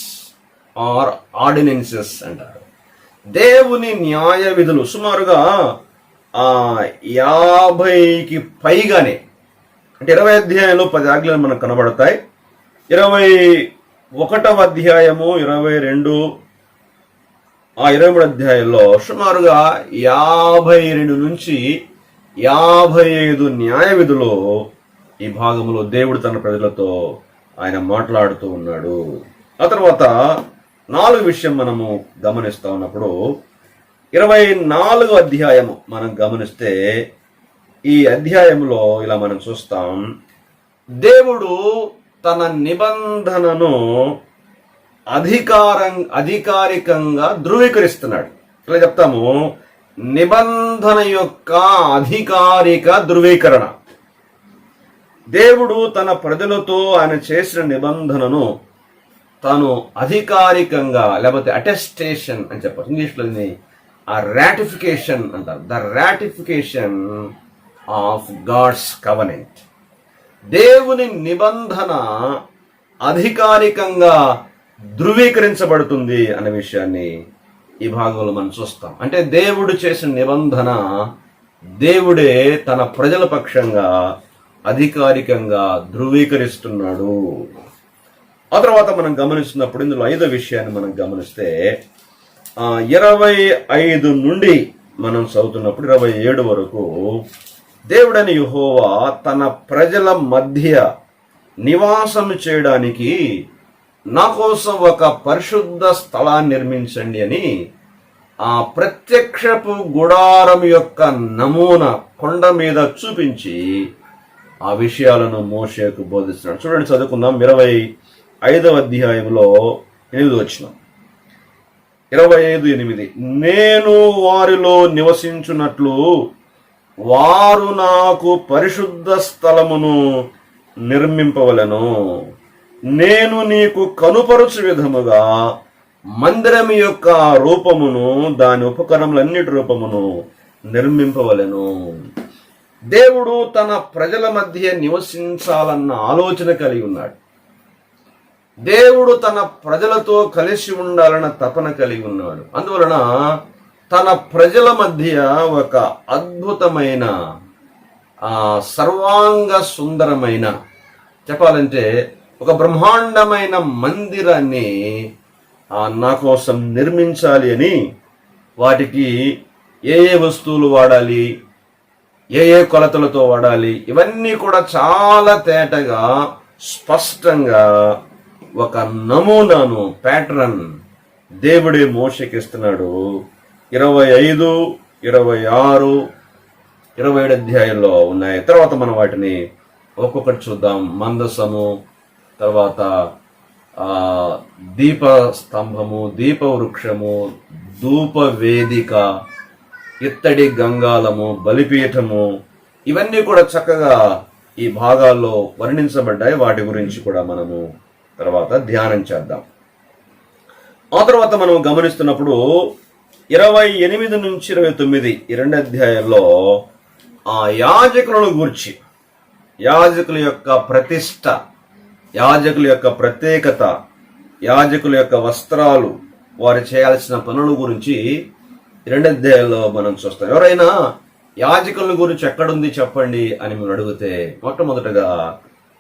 ఆర్ ఆర్డినెన్సెస్ అంటారు. దేవుని న్యాయ విధులు సుమారుగా 50కి పైగానే, అంటే 20 అధ్యాయంలో 10 ఆజ్ఞలు మనకు కనబడతాయి. 21వ అధ్యాయము 22 23 అధ్యాయంలో సుమారుగా 52 నుంచి 55 న్యాయ విధులు ఈ భాగంలో దేవుడు తన ప్రజలతో ఆయన మాట్లాడుతూ ఉన్నాడు. ఆ తర్వాత 4వ విషయం మనము గమనిస్తా ఉన్నప్పుడు 24వ అధ్యాయము మనం గమనిస్తే ఈ అధ్యాయంలో ఇలా మనం చూస్తాం, దేవుడు తన నిబంధనను అధికారికంగా ధృవీకరిస్తున్నాడు. ఇలా చెప్తాము, నిబంధన యొక్క అధికారిక ధృవీకరణ. దేవుడు తన ప్రజలతో ఆయన చేసిన నిబంధనను తాను అధికారికంగా, లేకపోతే అటెస్టేషన్ అని చెప్పచ్చు. ఇంగ్లీష్లో ఆ రాటిఫికేషన్ అంటారు. The ratification of God's covenant. దేవుని నిబంధన అధికారికంగా ధృవీకరించబడుతుంది అనే విషయాన్ని ఈ భాగంలో మనం చూస్తాం. అంటే దేవుడు చేసిన నిబంధన దేవుడే తన ప్రజల పక్షంగా అధికారికంగా ధృవీకరిస్తున్నాడు. ఆ తర్వాత మనం గమనిస్తున్నప్పుడు ఇందులో 5వ విషయాన్ని మనం గమనిస్తే 25 నుండి మనం చదువుతున్నప్పుడు 27 వరకు దేవుడైన యెహోవా తన ప్రజల మధ్య నివాసం చేయడానికి నా కోసం ఒక పరిశుద్ధ స్థలాన్ని నిర్మించండి అని ఆ ప్రత్యక్షపు గుడారం యొక్క నమూనా కొండ మీద చూపించి ఆ విషయాలను మోషేకు బోధిస్తున్నాడు. చూడండి, చదువుకుందాం. 25వ అధ్యాయంలో 8వ వచనం, 25:8, నేను వారిలో నివసించున్నట్లు వారు నాకు పరిశుద్ధ స్థలమును నిర్మింపవలెను. నేను నీకు కనుపరుచు విధముగా మందిరం యొక్క రూపమును దాని ఉపకరణములన్నిటి రూపమును నిర్మింపవలెను. దేవుడు తన ప్రజల మధ్య నివసించాలన్న ఆలోచన కలిగి ఉన్నాడు. దేవుడు తన ప్రజలతో కలిసి ఉండాలన్న తపన కలిగి ఉన్నాడు. అందువలన తన ప్రజల మధ్య ఒక అద్భుతమైన సర్వాంగ సుందరమైన, చెప్పాలంటే ఒక బ్రహ్మాండమైన మందిరాన్ని నా కోసం నిర్మించాలి అని వాటికి ఏ వస్తువులు వాడాలి, ఏ కొలతలతో వాడాలి, ఇవన్నీ కూడా చాలా తేటగా స్పష్టంగా ఒక నమూనాను, ప్యాటర్న్ దేవుడే మోషేకి ఇస్తున్నాడు. 25, 26, 27 అధ్యాయంలో ఉన్నాయి. తర్వాత మనం వాటిని ఒక్కొక్కటి చూద్దాం. మందసము, తర్వాత దీప స్తంభము, దీప వృక్షము, ధూప వేదిక, ఇత్తడి గంగాలము, బలిపీఠము, ఇవన్నీ కూడా చక్కగా ఈ భాగాల్లో వర్ణించబడ్డాయి. వాటి గురించి కూడా మనము తర్వాత ధ్యానం చేద్దాం. ఆ తర్వాత మనం గమనిస్తున్నప్పుడు 28 నుంచి 29 ఈ 2 అధ్యాయాల్లో ఆ యాజకులను గూర్చి, యాజకుల యొక్క ప్రతిష్ట, యాజకుల యొక్క ప్రత్యేకత, యాజకుల యొక్క వస్త్రాలు, వారు చేయాల్సిన పనుల గురించి 2 అధ్యాయాల్లో మనం చూస్తాం. ఎవరైనా యాజకుల గురించి ఎక్కడుంది చెప్పండి అని మేము అడిగితే, మొట్టమొదటగా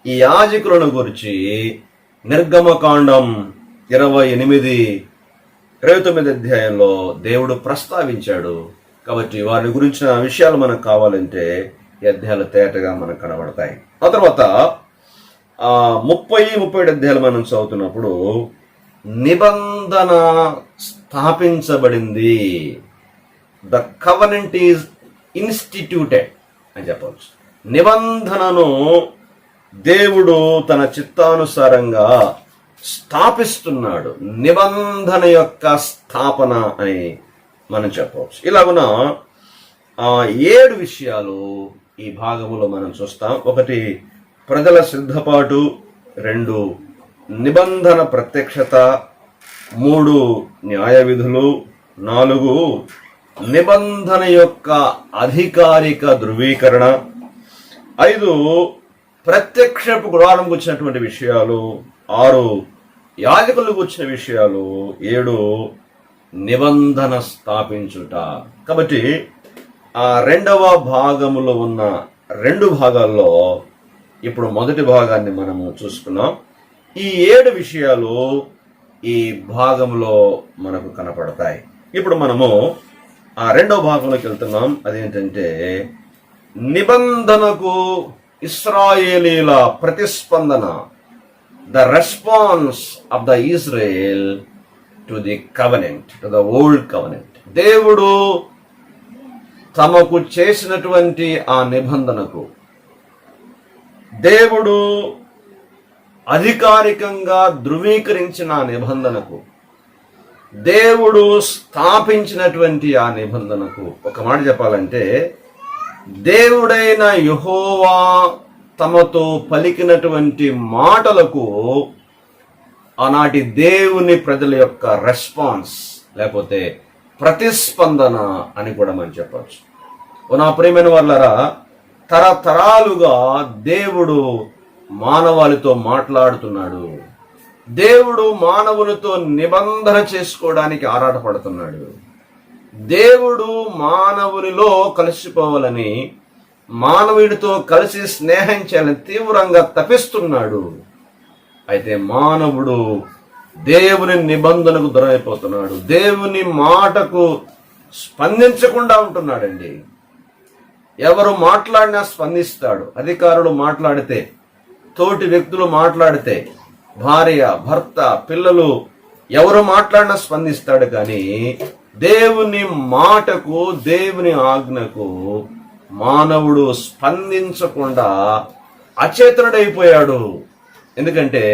ఈ యాజకులను గురించి నిర్గమకాండం 28, 29 అధ్యాయంలో దేవుడు ప్రస్తావించాడు. కాబట్టి వారి గురించిన విషయాలు మనకు కావాలంటే ఈ అధ్యాయాలు తేటగా మనకు కనబడతాయి. ఆ తర్వాత 30, 37 అధ్యాయాలు మనం చదువుతున్నప్పుడు నిబంధన స్థాపించబడింది. ద కవనెంట్ ఈజ్ ఇన్స్టిట్యూటెడ్ అని చెప్పవచ్చు. నిబంధనను దేవుడు తన చిత్తానుసారంగా స్థాపిస్తున్నాడు. నిబంధన యొక్క స్థాపన అని మనం చెప్పవచ్చు. ఇలాగున 7 విషయాలు ఈ భాగంలో మనం చూస్తాం. 1 ప్రజల సిద్ధపాటు, 2 నిబంధన ప్రత్యక్షత, 3 న్యాయ విధులు, 4 నిబంధన యొక్క అధికారిక ధృవీకరణ, 5 ప్రత్యక్షపు గుడారం వచ్చినటువంటి విషయాలు, 6 యాజకులకు వచ్చిన విషయాలు, 7 నిబంధన స్థాపించుట. కాబట్టి ఆ 2వ భాగములో ఉన్న 2 భాగాల్లో ఇప్పుడు మొదటి భాగాన్ని మనము చూసుకున్నాం. ఈ 7 విషయాలు ఈ భాగంలో మనకు కనపడతాయి. ఇప్పుడు మనము ఆ 2వ భాగంలోకి వెళ్తున్నాం. అదేంటంటే నిబంధనకు ఇశ్రాయేలీల ప్రతిస్పందన, the response of the Israel to the covenant, to the old covenant. దేవుడు తమకు చేసినటువంటి ఆ నిబంధనకు, దేవుడు అధికారికంగా ధృవీకరించిన ఆ నిబంధనకు, దేవుడు స్థాపించినటువంటి ఆ నిబంధనకు, ఒక మాట చెప్పాలంటే దేవుడైన యెహోవా తమతో పలికినటువంటి మాటలకు ఆనాటి దేవుని ప్రజల యొక్క రెస్పాన్స్ లేకపోతే ప్రతిస్పందన అని కూడా మనం చెప్పచ్చు. నా ప్రియమైన వాళ్ళరా, తరతరాలుగా దేవుడు మానవాళితో మాట్లాడుతున్నాడు. దేవుడు మానవులతో నిబంధన చేసుకోవడానికి ఆరాటపడుతున్నాడు. దేవుడు మానవునిలో కలిసిపోవాలని, మానవుడితో కలిసి స్నేహం చేయాలని తీవ్రంగా తపిస్తున్నాడు. అయితే మానవుడు దేవుని నిబంధనకు దూరమైపోతున్నాడు. దేవుని మాటకు స్పందించకుండా ఉంటున్నాడండి. ఎవరు మాట్లాడినా స్పందిస్తాడు. అధికారులు మాట్లాడితే, తోటి వ్యక్తులు మాట్లాడితే, భార్య, భర్త, పిల్లలు ఎవరు మాట్లాడినా స్పందిస్తాడు. కానీ దేవుని మాటకు, దేవుని ఆజ్ఞకు మానవుడు స్పందించకుండా అచేతనుడైపోయాడు. ఎందుకంటే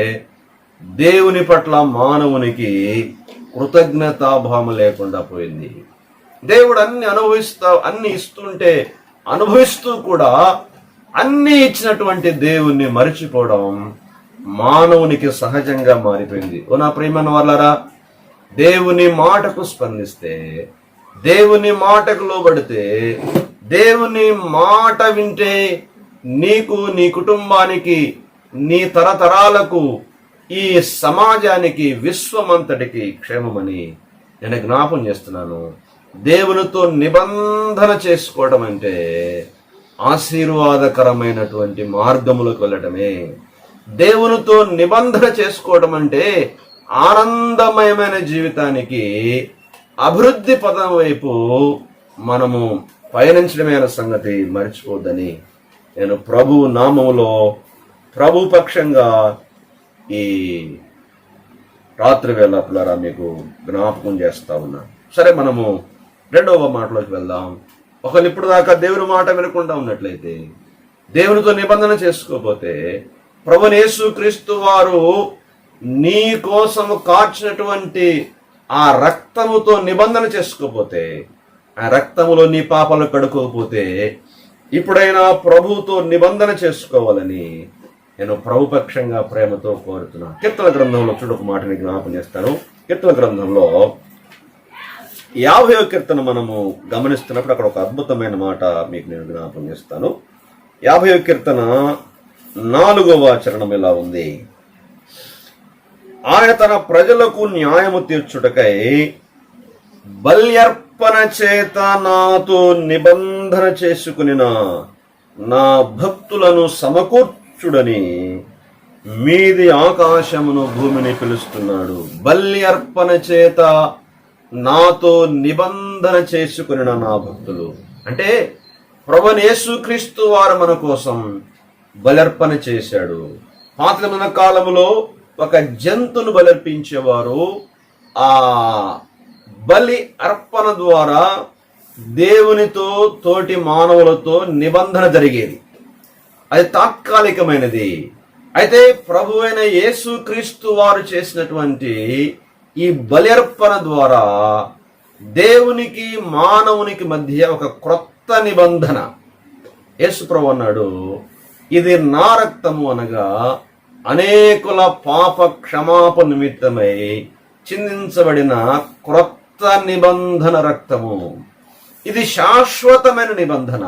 దేవుని పట్ల మానవునికి కృతజ్ఞతాభావం లేకుండా పోయింది. దేవుడు అన్ని ఇస్తుంటే అనుభవిస్తూ కూడా అన్ని ఇచ్చినటువంటి దేవుణ్ణి మరిచిపోవడం మానవునికి సహజంగా మారిపోయింది. నా ప్రియమైన వాళ్ళరా, దేవుని మాటకు స్పందిస్తే, దేవుని మాటకు లోబడితే, దేవుని మాట వింటే నీకు, నీ కుటుంబానికి, నీ తరతరాలకు, ఈ సమాజానికి, విశ్వమంతటికి క్షేమమని నేను జ్ఞాపం చేస్తున్నాను. దేవునితో నిబంధన చేసుకోవడం అంటే ఆశీర్వాదకరమైనటువంటి మార్గములకు వెళ్ళటమే. దేవునితో నిబంధన చేసుకోవడం అంటే ఆనందమయమైన జీవితానికి, అభివృద్ధి పదం వైపు మనము పయనించడమైన సంగతి మర్చిపోద్దని నేను ప్రభు నామములో, ప్రభు పక్షంగా ఈ రాత్రి వేళ పిల్లరా మీకు జ్ఞాపకం చేస్తా ఉన్నా. సరే, మనము రెండవ మాటలోకి వెళ్దాం. ఒకళ్ళు ఇప్పుడు దాకా దేవుని మాట వినకుండా ఉన్నట్లయితే, దేవునితో నిబంధన చేసుకోకపోతే, ప్రభువైన యేసుక్రీస్తు వారు నీ కోసము కార్చినటువంటి ఆ రక్తముతో నిబంధన చేసుకోకపోతే, ఆ రక్తములో నీ పాపాలు కడుకోకపోతే, ఇప్పుడైనా ప్రభువుతో నిబంధన చేసుకోవాలని నేను ప్రభుపక్షంగా ప్రేమతో కోరుతున్నా. కీర్తన గ్రంథంలో చూడొక మాటని జ్ఞాపకం చేస్తాను. కీర్తన గ్రంథంలో 50వ కీర్తన మనము గమనిస్తున్నప్పుడు అక్కడ ఒక అద్భుతమైన మాట మీకు నేను జ్ఞాపకం చేస్తాను. 50వ కీర్తన 4వ చరణం ఇలా ఉంది: ఆయన తన ప్రజలకు న్యాయము తీర్చుటకై బల్యర్పణ చేత నాతో నిబంధన చేసుకునిన నా భక్తులను సమకూర్చుడని మీది ఆకాశమును భూమిని పిలుస్తున్నాడు. బల్యర్పణ చేత నాతో నిబంధన చేసుకునిన నా భక్తులు అంటే ప్రభువైన యేసుక్రీస్తు వారు మన కోసం బలర్పణ చేశాడు. పాత నిబంధన కాలములో ఒక జంతువును బలర్పించేవారు. ఆ బలి అర్పణ ద్వారా దేవునితో, తోటి మానవులతో నిబంధన జరిగేది. అది తాత్కాలికమైనది. అయితే ప్రభువైన యేసుక్రీస్తు వారు చేసినటువంటి ఈ బలి అర్పణ ద్వారా దేవునికి మానవునికి మధ్య ఒక క్రొత్త నిబంధన. యేసు ప్రభు అన్నాడు, ఇది నా రక్తము, అనగా అనేకుల పాప క్షమాపణ నిమిత్తమై చిందించబడిన క్రొత్త నిబంధన రక్తము. ఇది శాశ్వతమైన నిబంధన.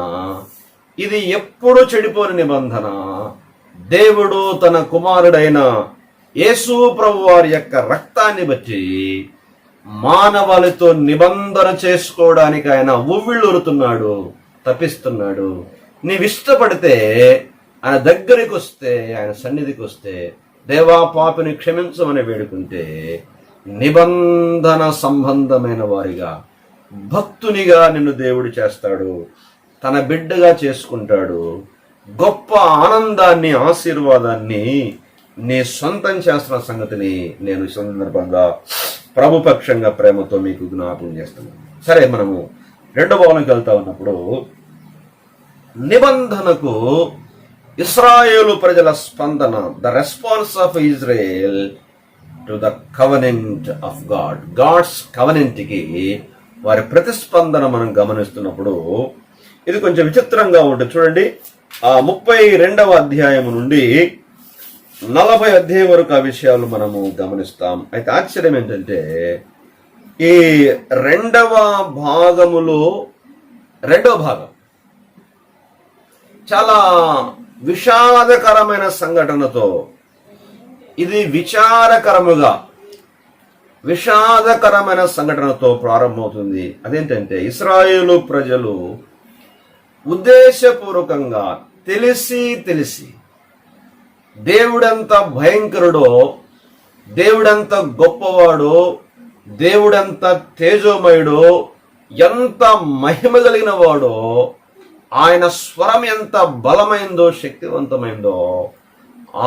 ఇది ఎప్పుడు చెడిపోని నిబంధన. దేవుడు తన కుమారుడైన యేసు ప్రభు వారి యొక్క రక్తాన్ని బట్టి మానవాళితో నిబంధన చేసుకోవడానికి ఆయన ఉవ్విళ్ళూరుతున్నాడు, తప్పిస్తున్నాడు. నీవిష్టపడితే ఆయన దగ్గరికి వస్తే, ఆయన సన్నిధికి వస్తే, దేవా పాపిని క్షమించమని వేడుకుంటే నిబంధన సంబంధమైన వారిగా, భక్తునిగా నిన్ను దేవుడు చేస్తాడు, తన బిడ్డగా చేసుకుంటాడు. గొప్ప ఆనందాన్ని, ఆశీర్వాదాన్ని నీ సొంతం చేస్తున్న సంగతిని నేను ఈ సందర్భంగా ప్రభుపక్షంగా ప్రేమతో మీకు జ్ఞాపకం చేస్తున్నాను. సరే, మనము రెండో భాగంలోకి వెళ్తా ఉన్నప్పుడు నిబంధనకు ఇశ్రాయేలు ప్రజల స్పందన, the response of Israel to the covenant of God, God's covenant కి వారి ప్రతిస్పందన మనం గమనిస్తున్నప్పుడు ఇది కొంచెం విచిత్రంగా ఉంటుంది. చూడండి, ఆ 32వ అధ్యాయం నుండి 40వ అధ్యాయం వరకు ఆ విషయాలు మనము గమనిస్తాం. అయితే ఆశ్చర్యం ఏంటంటే, ఈ రెండవ భాగములో రెండవ భాగం చాలా విషాదకరమైన సంఘటనతో, ఇది విషాదకరమైన సంఘటనతో ప్రారంభమవుతుంది. అదేంటంటే, ఇశ్రాయేలు ప్రజలు ఉద్దేశపూర్వకంగా తెలిసి దేవుడెంత భయంకరుడో, దేవుడెంత గొప్పవాడో, దేవుడెంత తేజోమయుడో, ఎంత మహిమ కలిగిన వాడో, ఆయన స్వరం ఎంత బలమైందో, శక్తివంతమైందో,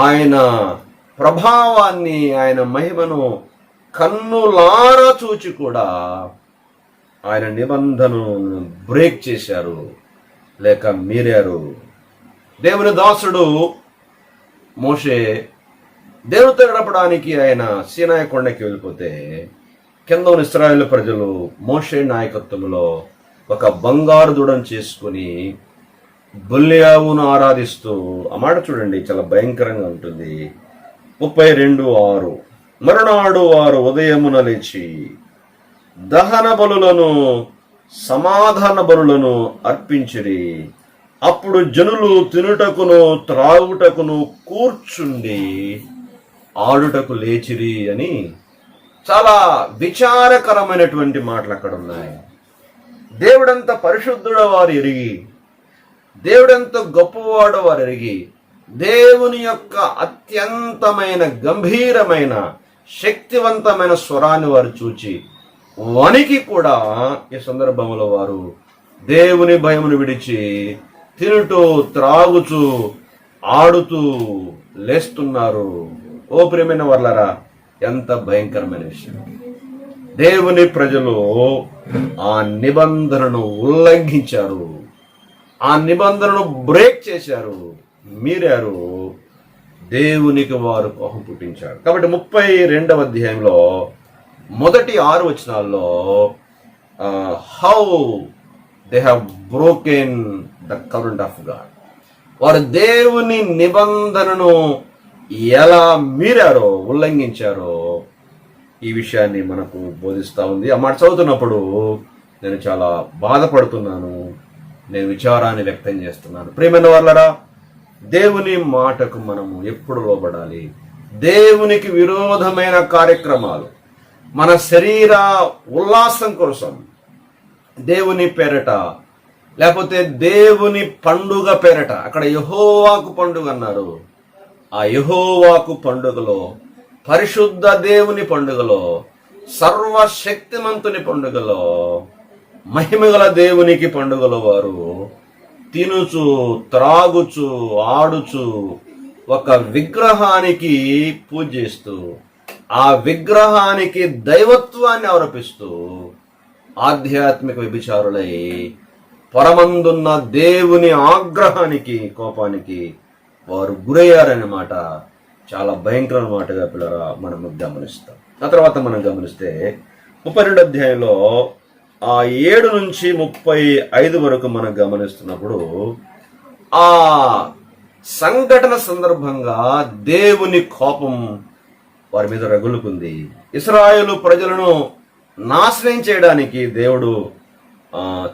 ఆయన ప్రభావాన్ని, ఆయన మహిమను కన్నులారా చూచి కూడా ఆయన నిబంధనను బ్రేక్ చేశారు, లేక మీరారు. దేవుని దాసుడు మోషే దేవునితో గడపడానికి ఆయన సీనాయి కొండకి వెళ్ళిపోతే, కింద ఉన్న ఇశ్రాయేలు ప్రజలు మోషే నాయకత్వంలో ఒక బంగారు దూడను చేసుకుని బొల్లియావును ఆరాధిస్తూ, ఆ మాట చూడండి, చాలా భయంకరంగా ఉంటుంది. 32:6 మరునాడు వారు ఉదయమున లేచి దహన బలులను, సమాధాన బలులను అర్పించిరి. అప్పుడు జనులు తినుటకును త్రాగుటకును కూర్చుండి ఆడుటకు లేచిరి అని చాలా విచారకరమైనటువంటి మాటలు అక్కడ ఉన్నాయి. దేవుడంత పరిశుద్ధుడు వారు ఎరిగి, దేవుడంత గొప్పవాడు వారు ఎరిగి, దేవుని యొక్క అత్యంతమైన గంభీరమైన శక్తివంతమైన స్వరాన్ని వారు చూచి వనికి కూడా ఈ సందర్భంలో వారు దేవుని భయమును విడిచి తినుటూ త్రాగుచూ ఆడుతూ లేస్తున్నారు. ఓ ప్రియమైన వర్లరా, ఎంత భయంకరమైన విషయం. దేవుని ప్రజలు ఆ నిబంధనను ఉల్లంఘించారు, ఆ నిబంధనను బ్రేక్ చేశారు, మీరారు. దేవునికి వారు కోపం పుట్టించారు. కాబట్టి 32వ అధ్యాయంలో మొదటి 6 వచనాల్లో how they have broken the covenant of God, వారు దేవుని నిబంధనను ఎలా మీరారో, ఉల్లంఘించారో ఈ విషయాన్ని మనకు బోధిస్తూ ఉంది. ఆ మాట చదువుతున్నప్పుడు నేను చాలా బాధపడుతున్నాను, నేను విచారాన్ని వ్యక్తం చేస్తున్నాను. ప్రియమైన వాళ్ళరా, దేవుని మాటకు మనము ఎప్పుడు లోబడాలి? దేవునికి విరోధమైన కార్యక్రమాలు, మన శరీర ఉల్లాసం కోసం దేవుని పేరట, లేకపోతే దేవుని పండుగ పేరట, అక్కడ యెహోవాకు పండుగ అన్నారు. ఆ యెహోవాకు పండుగలో, పరిశుద్ధ దేవుని పండుగలో, సర్వశక్తిమంతుని పండుగలో, మహిమగల దేవునికి పండుగలో వారు తినుచు, త్రాగుచు, ఆడుచు, ఒక విగ్రహానికి పూజ చేస్తూ, ఆ విగ్రహానికి దైవత్వాన్ని ఆరోపిస్తూ ఆధ్యాత్మిక వ్యభిచారులై పరమందున్న దేవుని ఆగ్రహానికి, కోపానికి వారు గురయ్యారనే మాట చాలా భయంకరమైన మాటగా పిల్లరా మనము గమనిస్తాం. ఆ తర్వాత మనం గమనిస్తే 32 అధ్యాయంలో 7 నుంచి 35 వరకు మనం గమనిస్తున్నప్పుడు ఆ సంఘటన సందర్భంగా దేవుని కోపం వారి మీద రగులుకుంది. ఇశ్రాయేలు ప్రజలను నాశనం చేయడానికి దేవుడు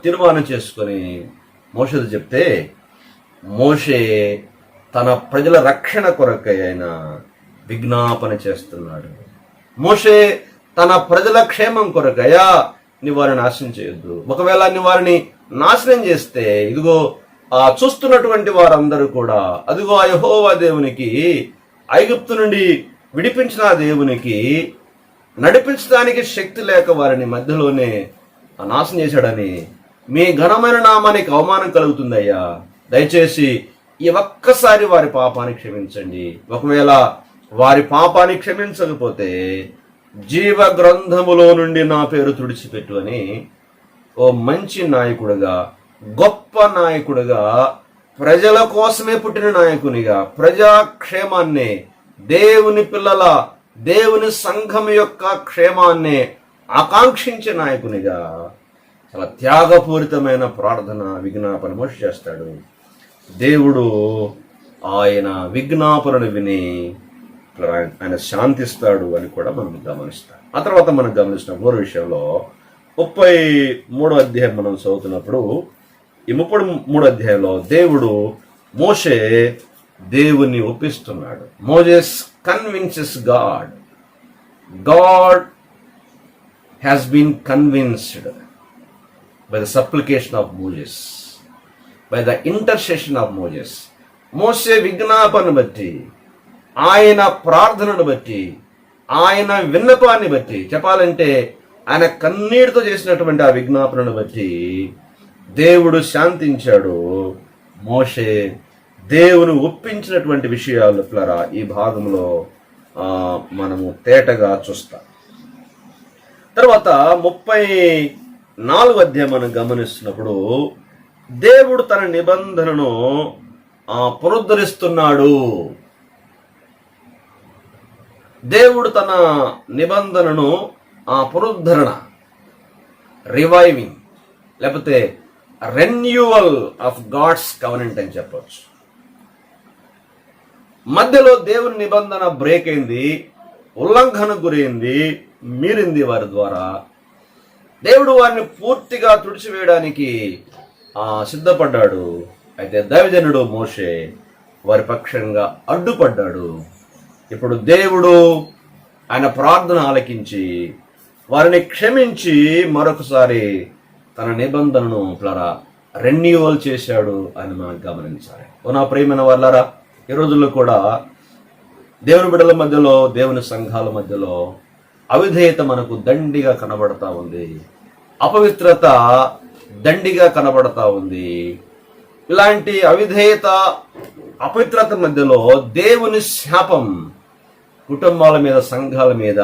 తీర్మానం చేసుకొని మోషేతో చెప్తే, మోషే తన ప్రజల రక్షణ కొరకై ఆయన విజ్ఞాపన చేస్తున్నాడు. మోషే తన ప్రజల క్షేమం కొరకయ్యా నీ వారిని నాశనం చేయొద్దు, ఒకవేళ నీ వారిని నాశనం చేస్తే ఇదిగో చూస్తున్నటువంటి వారందరూ కూడా అదిగో ఆ యెహోవా దేవునికి, ఐగుప్తు నుండి విడిపించిన దేవునికి నడిపించడానికి శక్తి లేక వారిని మధ్యలోనే నాశనం చేశాడని, మీ ఘనమైన నామానికి అవమానం కలుగుతుందయ్యా, దయచేసి ఈ ఒక్కసారి వారి పాపాన్ని క్షమించండి, ఒకవేళ వారి పాపాన్ని క్షమించకపోతే జీవ గ్రంథములో నుండి నా పేరు తుడిచిపెట్టు అని ఓ మంచి నాయకుడుగా, గొప్ప నాయకుడుగా, ప్రజల కోసమే పుట్టిన నాయకునిగా, ప్రజాక్షేమాన్ని, దేవుని పిల్లల, దేవుని సంఘం యొక్క క్షేమాన్ని ఆకాంక్షించే నాయకునిగా చాలా త్యాగపూరితమైన ప్రార్థన, విజ్ఞాపన మోషే చేస్తాడు. దేవుడు ఆయన విజ్ఞాపనను విని ఆయన శాంతిస్తాడు అని కూడా మనం గమనిస్తాం. ఆ తర్వాత మనం గమనిస్తాం మరో విషయంలో 33వ అధ్యాయం మనం చదువుతున్నప్పుడు, ఈ 33వ అధ్యాయంలో దేవుడు మోషే దేవుని ఒప్పిస్తున్నాడు. Moses convinces God. God has been convinced by the supplication of Moses, by the intercession of Moses. మోషే విజ్ఞాపనను బట్టి, ఆయన ప్రార్థనను బట్టి, ఆయన విన్నపాన్ని బట్టి, చెప్పాలంటే ఆయన కన్నీటితో చేసినటువంటి ఆ విజ్ఞాపనను బట్టి దేవుడు శాంతించాడు. మోషే దేవుని ఒప్పించినటువంటి విషయాలు ప్లరా ఈ భాగంలో మనము తేటగా చూస్తాం. తర్వాత 34వ అధ్యాయం మనం గమనిస్తున్నప్పుడు దేవుడు తన నిబంధనను పునరుద్ధరిస్తున్నాడు. దేవుడు తన నిబంధనను పునరుద్ధరణ, రివైవింగ్, లేకపోతే రెన్యూవల్ ఆఫ్ గాడ్స్ కవెనెంట్ అని చెప్పవచ్చు. మధ్యలో దేవుని నిబంధన బ్రేక్ అయింది, ఉల్లంఘన గురైంది, మీరింది వారి ద్వారా. దేవుడు వారిని పూర్తిగా తుడిచివేయడానికి సిద్ధపడ్డాడు. అయితే దైవజనుడు మోషే వారి పక్షంగా అడ్డుపడ్డాడు. ఇప్పుడు దేవుడు ఆయన ప్రార్థన ఆలకించి వారిని క్షమించి మరొకసారి తన నిబంధనను రెన్యూవల్ చేశాడు అని మనం గమనించాలి. నా ప్రియమైన వాళ్ళారా, ఈ రోజుల్లో కూడా దేవుని బిడ్డల మధ్యలో, దేవుని సంఘాల మధ్యలో అవిధేయత మనకు దండిగా కనబడతా ఉంది, అపవిత్రత దండిగా కనబడతా ఉంది. ఇలాంటి అవిధేయత, అపవిత్రత మధ్యలో దేవుని శాపం కుటుంబాల మీద, సంఘాల మీద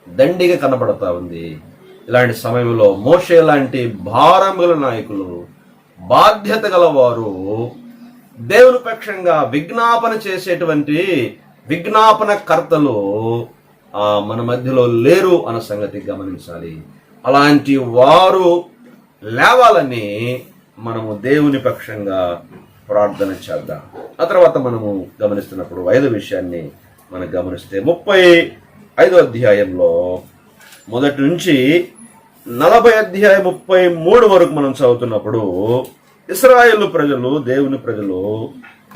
దండిగా కనబడతా ఉంది. ఇలాంటి సమయంలో మోషే లాంటి భారం గల నాయకులు, బాధ్యత గల వారు దేవుని పక్షంగా విజ్ఞాపన చేసేటువంటి విజ్ఞాపన కర్తలు మన మధ్యలో లేరు అన్న సంగతి గమనించాలి. అలాంటి వారు లేవాలని మనము దేవుని పక్షంగా ప్రార్థన చేద్దాం. ఆ తర్వాత మనము గమనిస్తున్నప్పుడు 5వ విషయాన్ని మనం గమనిస్తే 35వ అధ్యాయంలో మొదటి నుంచి 40 అధ్యాయం 33 వరకు మనం చదువుతున్నప్పుడు ఇశ్రాయేలు ప్రజలు, దేవుని ప్రజలు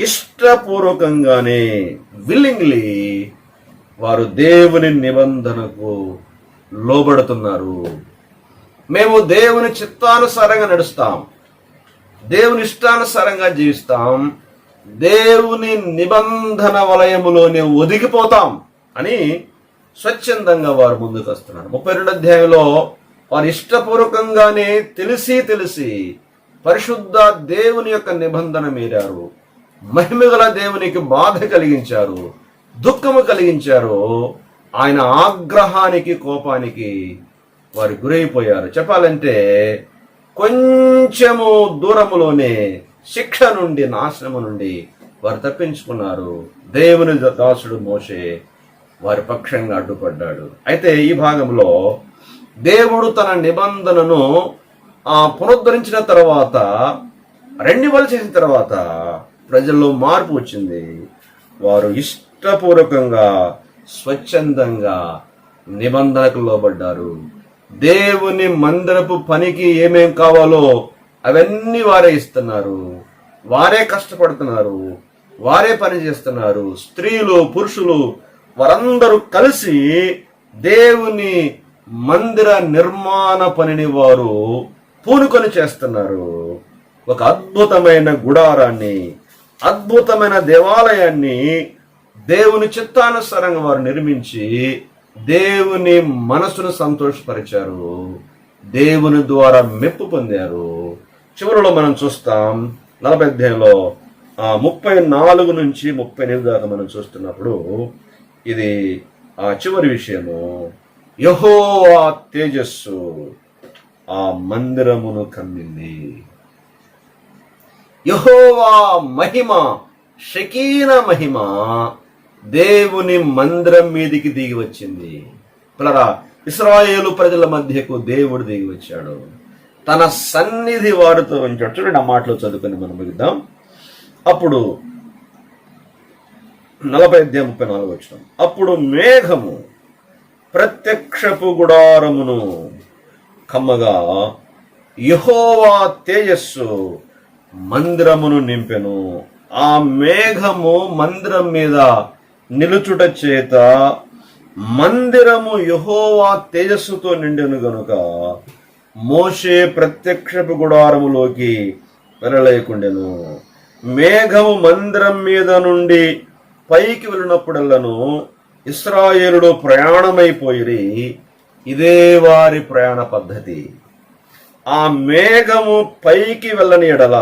ఇష్టపూర్వకంగానే విల్లింగ్లీ వారు దేవుని నిబంధనకు లోబడుతున్నారు. మేము దేవుని చిత్తానుసారంగా నడుస్తాం, దేవుని ఇష్టానుసారంగా జీవిస్తాం, దేవుని నిబంధన వలయములోనే ఒదిగిపోతాం అని స్వచ్ఛందంగా వారు ముందుకు వస్తున్నారు. 32 అధ్యాయంలో వారు ఇష్టపూర్వకంగానే తెలిసి పరిశుద్ధ దేవుని యొక్క నిబంధన మీరారు, మహిమగల దేవునికి బాధ కలిగించారు, దుఃఖము కలిగించారు. ఆయన ఆగ్రహానికి, కోపానికి వారు గురైపోయారు. చెప్పాలంటే కొంచెము దూరములోనే శిక్ష నుండి, నాశనము నుండి వారు తప్పించుకున్నారు. దేవుని దాసుడు మోషే వారి పక్షంగా అడ్డుపడ్డాడు. అయితే ఈ భాగంలో దేవుడు తన నిబంధనను పునరుద్ధరించిన తర్వాత, రెన్యువల్ చేసిన తర్వాత ప్రజల్లో మార్పు వచ్చింది. వారు ఇష్టపూర్వకంగా, స్వచ్ఛందంగా నిబంధనకు లోబడ్డారు. దేవుని మందిరపు పనికి ఏమేం కావాలో అవన్నీ వారే ఇస్తున్నారు, వారే కష్టపడుతున్నారు, వారే పని చేస్తున్నారు. స్త్రీలు, పురుషులు వారందరూ కలిసి దేవుని మందిర నిర్మాణ పనిని వారు పూనుకొని చేస్తున్నారు. ఒక అద్భుతమైన గుడారాన్ని, అద్భుతమైన దేవాలయాన్ని దేవుని చిత్తానుసారంగా వారు నిర్మించి దేవుని మనసును సంతోషపరిచారు, దేవుని ద్వారా మెప్పు పొందారు. చివరిలో మనం చూస్తాం 40 అధ్యాయంలో 34 నుంచి 38 దాకా మనం చూస్తున్నప్పుడు ఇది చివరి విషయము. యెహోవా తేజస్సు ఆ మందిరమును కమ్మింది. యెహోవా మహిమ, షకీన మహిమ దేవుని మందిరం మీదికి దిగి వచ్చింది. పిల్లరా, ఇశ్రాయేలు ప్రజల మధ్యకు దేవుడు దిగి వచ్చాడు, తన సన్నిధి వారితో ఉంచాడు. చూడండి, ఆ మాటలో చదువుకొని మనం ముగిద్దాం. అప్పుడు 40:34 వచ్చిన అప్పుడు మేఘము ప్రత్యక్షపు గుడారమును కమ్మగా యెహోవా తేజస్సు మందిరమును నింపెను. ఆ మేఘము మందిరం మీద నిలుచుట చేత మందిరము యెహోవా తేజస్సుతో నిండెను గనుక మోషే ప్రత్యక్షపు గుడారములోకి వెళ్ళలేకుండెను. మేఘము మందిరం మీద నుండి పైకి వెళ్ళినప్పుడల్లను ఇశ్రాయేలుడు ప్రయాణమైపోయి, ఇదే వారి ప్రయాణ పద్ధతి. ఆ మేఘము పైకి వెళ్ళని ఎడల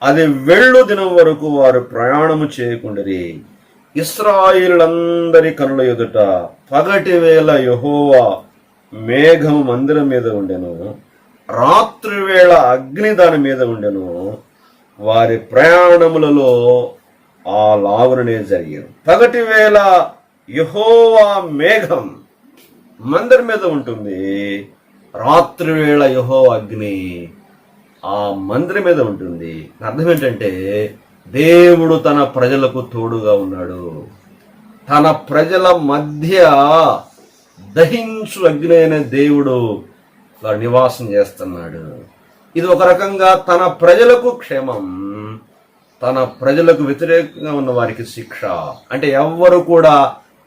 అది వెళ్ళు దినం వరకు వారు ప్రయాణము చేయకుండిరి. ఇశ్రాయేలులందరి కనుల ఎదుట పగటి వేళ యెహోవా మేఘము మందిరం మీద ఉండెను, రాత్రి వేళ అగ్ని దాని మీద ఉండెను. వారి ప్రయాణములలో ఆ లాగునే జరిగాను. పగటి వేళ యెహోవా మేఘం మందిరం మీద ఉంటుంది, రాత్రి వేళ యెహోవా అగ్ని ఆ మందిరం మీద ఉంటుంది. అర్థం ఏంటంటే దేవుడు తన ప్రజలకు తోడుగా ఉన్నాడు. తన ప్రజల మధ్య దహించు అగ్ని అయిన దేవుడు నివాసం చేస్తున్నాడు. ఇది ఒక రకంగా తన ప్రజలకు క్షేమం, తన ప్రజలకు వ్యతిరేకంగా ఉన్న వారికి శిక్ష. అంటే ఎవ్వరు కూడా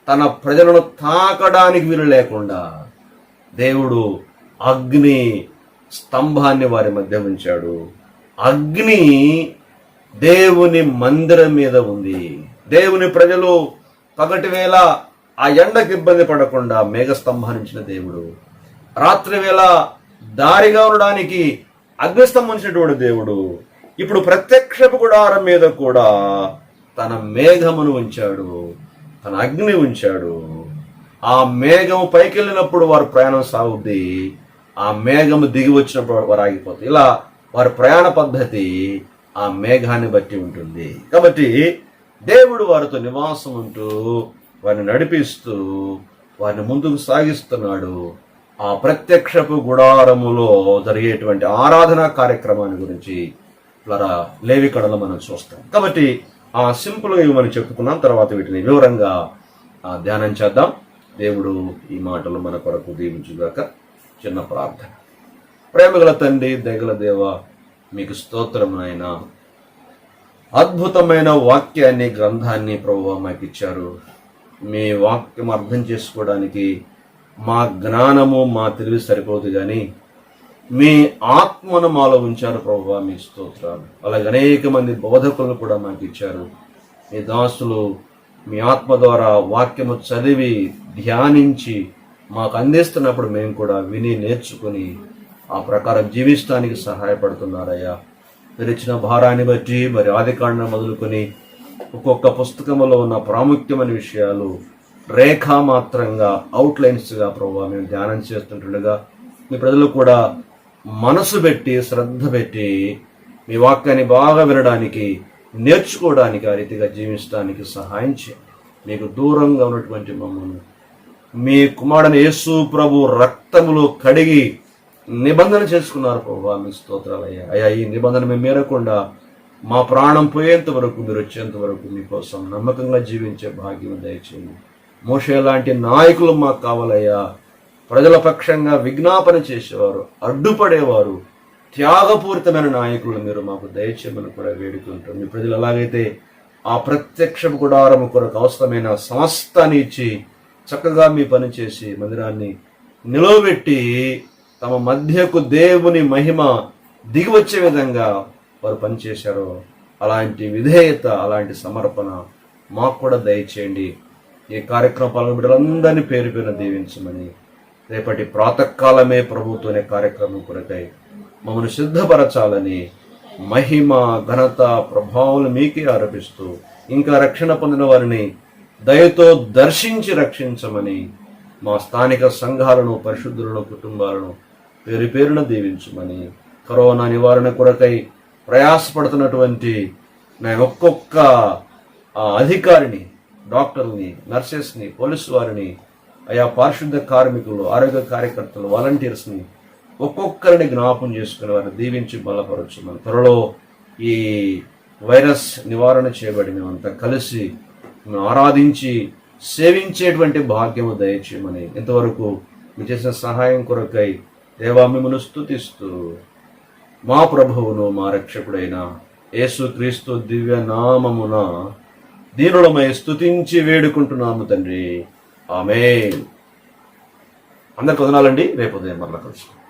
తన ప్రజలను తాకడానికి వీలు లేకుండా దేవుడు అగ్ని స్తంభాన్ని వారి మధ్య ఉంచాడు. అగ్ని దేవుని మందిరం మీద ఉంది. దేవుని ప్రజలు పగటి వేళ ఆ ఎండకు ఇబ్బంది పడకుండా మేఘస్తంభాన్ని ఉంచిన దేవుడు, రాత్రి వేళ దారిగా ఉండడానికి అగ్నిస్తంభం ఉంచినటువంటి దేవుడు ఇప్పుడు ప్రత్యక్షపు గుడారం మీద కూడా తన మేఘమును ఉంచాడు. తన అగ్ని ఉంచాడు. ఆ మేఘం పైకి వెళ్ళినప్పుడు వారి ప్రయాణం సాగుద్ది, ఆ మేఘము దిగి వచ్చినప్పుడు వారు ఆగిపోతుంది. ఇలా వారి ప్రయాణ పద్ధతి ఆ మేఘాన్ని బట్టి ఉంటుంది. కాబట్టి దేవుడు వారితో నివాసం ఉంటూ వారిని నడిపిస్తూ వారిని ముందుకు సాగిస్తున్నాడు. ఆ ప్రత్యక్షపు గుడారములో జరిగేటువంటి ఆరాధనా కార్యక్రమాన్ని గురించి లేవి కడలో మనం చూస్తాం. కాబట్టి ఆ సింపుల్గా ఇవి మనం చెప్పుకున్నాం. తర్వాత వీటిని వివరంగా ధ్యానం చేద్దాం. దేవుడు ఈ మాటలు మన కొరకు దీవించుగాక. చిన్న ప్రార్థన. ప్రేమగల తండ్రి, దయగల దేవ, మీకు స్తోత్రం నాయనా. అద్భుతమైన వాక్యాన్ని, గ్రంథాన్ని ప్రభువా మాకు ఇచ్చారు. మీ వాక్యం అర్థం చేసుకోవడానికి మా జ్ఞానము, మా తెలివి సరిపోదు, కానీ మీ ఆత్మను మాలో ఉంచారు ప్రభువా, మీ స్తోత్రాలు. అలాగే అనేక మంది బోధకులను కూడా మాకు ఇచ్చారు. మీ దాసులు మీ ఆత్మ ద్వారా వాక్యము చదివి ధ్యానించి మాకు అందిస్తున్నప్పుడు మేము కూడా విని నేర్చుకుని ఆ ప్రకారం జీవిస్తానికి సహాయపడుతున్నారయ్యా. మీరు ఇచ్చిన భారాన్ని బట్టి మరి ఆదికాండం మొదలుకొని ఒక్కొక్క పుస్తకంలో ఉన్న ప్రాముఖ్యమైన విషయాలు రేఖామాత్రంగా, అవుట్లైన్స్గా ప్రభువా మేము ధ్యానం చేస్తుంటుండగా మీ ప్రజలు కూడా మనసు పెట్టి, శ్రద్ధ పెట్టి మీ వాక్యాన్ని బాగా వినడానికి, నేర్చుకోవడానికి, ఆ రీతిగా జీవించడానికి సహాయం చేయండి. మీకు దూరంగా ఉన్నటువంటి మమ్మల్ని మీ కుమారుని యేసు ప్రభు రక్తములో కడిగి నిబంధన చేసుకున్నారు ప్రభువా, మీ స్తోత్రాలయ్యా. అయ్యా, ఈ నిబంధన మేము మేరకుండా మా ప్రాణం పోయేంత వరకు, మీరు వచ్చేంత వరకు మీకోసం నమ్మకంగా జీవించే భాగ్యం దయచేయండి. మోషే లాంటి నాయకులు మాకు కావాలయ్యా. ప్రజల పక్షంగా విజ్ఞాపన చేసేవారు, అడ్డుపడేవారు, త్యాగపూరితమైన నాయకులు మీరు మాకు దయచేయమని కూడా వేడుకుంటాం. మీ ప్రజలు ఎలాగైతే ఆ ప్రత్యక్ష గుడారము కొరకు అవసరమైన సమస్తాన్ని ఇచ్చి చక్కగా మీ పని చేసి మందిరాన్ని నిలవబెట్టి తమ మధ్యకు దేవుని మహిమ దిగి వచ్చే విధంగా వారు పనిచేశారో అలాంటి విధేయత, అలాంటి సమర్పణ మాకు కూడా దయచేయండి. ఈ కార్యక్రమం పాల్గొన్న బిడ్డలందరినీ పేరు పేరున దీవించమని, రేపటి ప్రాతకాలమే ప్రభుత్వనే కార్యక్రమం కొరకై మమ్మల్ని సిద్ధపరచాలని మహిమ, ఘనత, ప్రభావాలు మీకే ఆరోపిస్తూ ఇంకా రక్షణ పొందిన వారిని దయతో దర్శించి రక్షించమని, మా స్థానిక సంఘాలను, పరిశుద్ధులను, కుటుంబాలను పేరు పేరున దీవించమని, కరోనా నివారణ కొరకై ప్రయాసపడుతున్నటువంటి ఒక్కొక్క అధికారిని, డాక్టర్ని, నర్సెస్ని, పోలీసు వారిని, ఆయా పారిశుద్ధ కార్మికులు, ఆరోగ్య కార్యకర్తలు, వాలంటీర్స్ని ఒక్కొక్కరిని జ్ఞాపం చేసుకుని వారిని దీవించి బలపరచమని, త్వరలో ఈ వైరస్ నివారణ చేయబడి మేమంతా కలిసి ఆరాధించి సేవించేటువంటి భాగ్యము దయచేయమని, ఇంతవరకు మీరు చేసిన సహాయం కొరకై దేవా మిమ్మల్ని స్తుతిస్తూ మా ప్రభువును మా రక్షకుడైన యేసుక్రీస్తు దివ్య నామమున దీనులమై స్తుతించి వేడుకుంటున్నాము తండ్రి. ఆమేన్. అందరికి వదనాలండి. రేపు ఉదయం మరలా కలుసుకుందాం.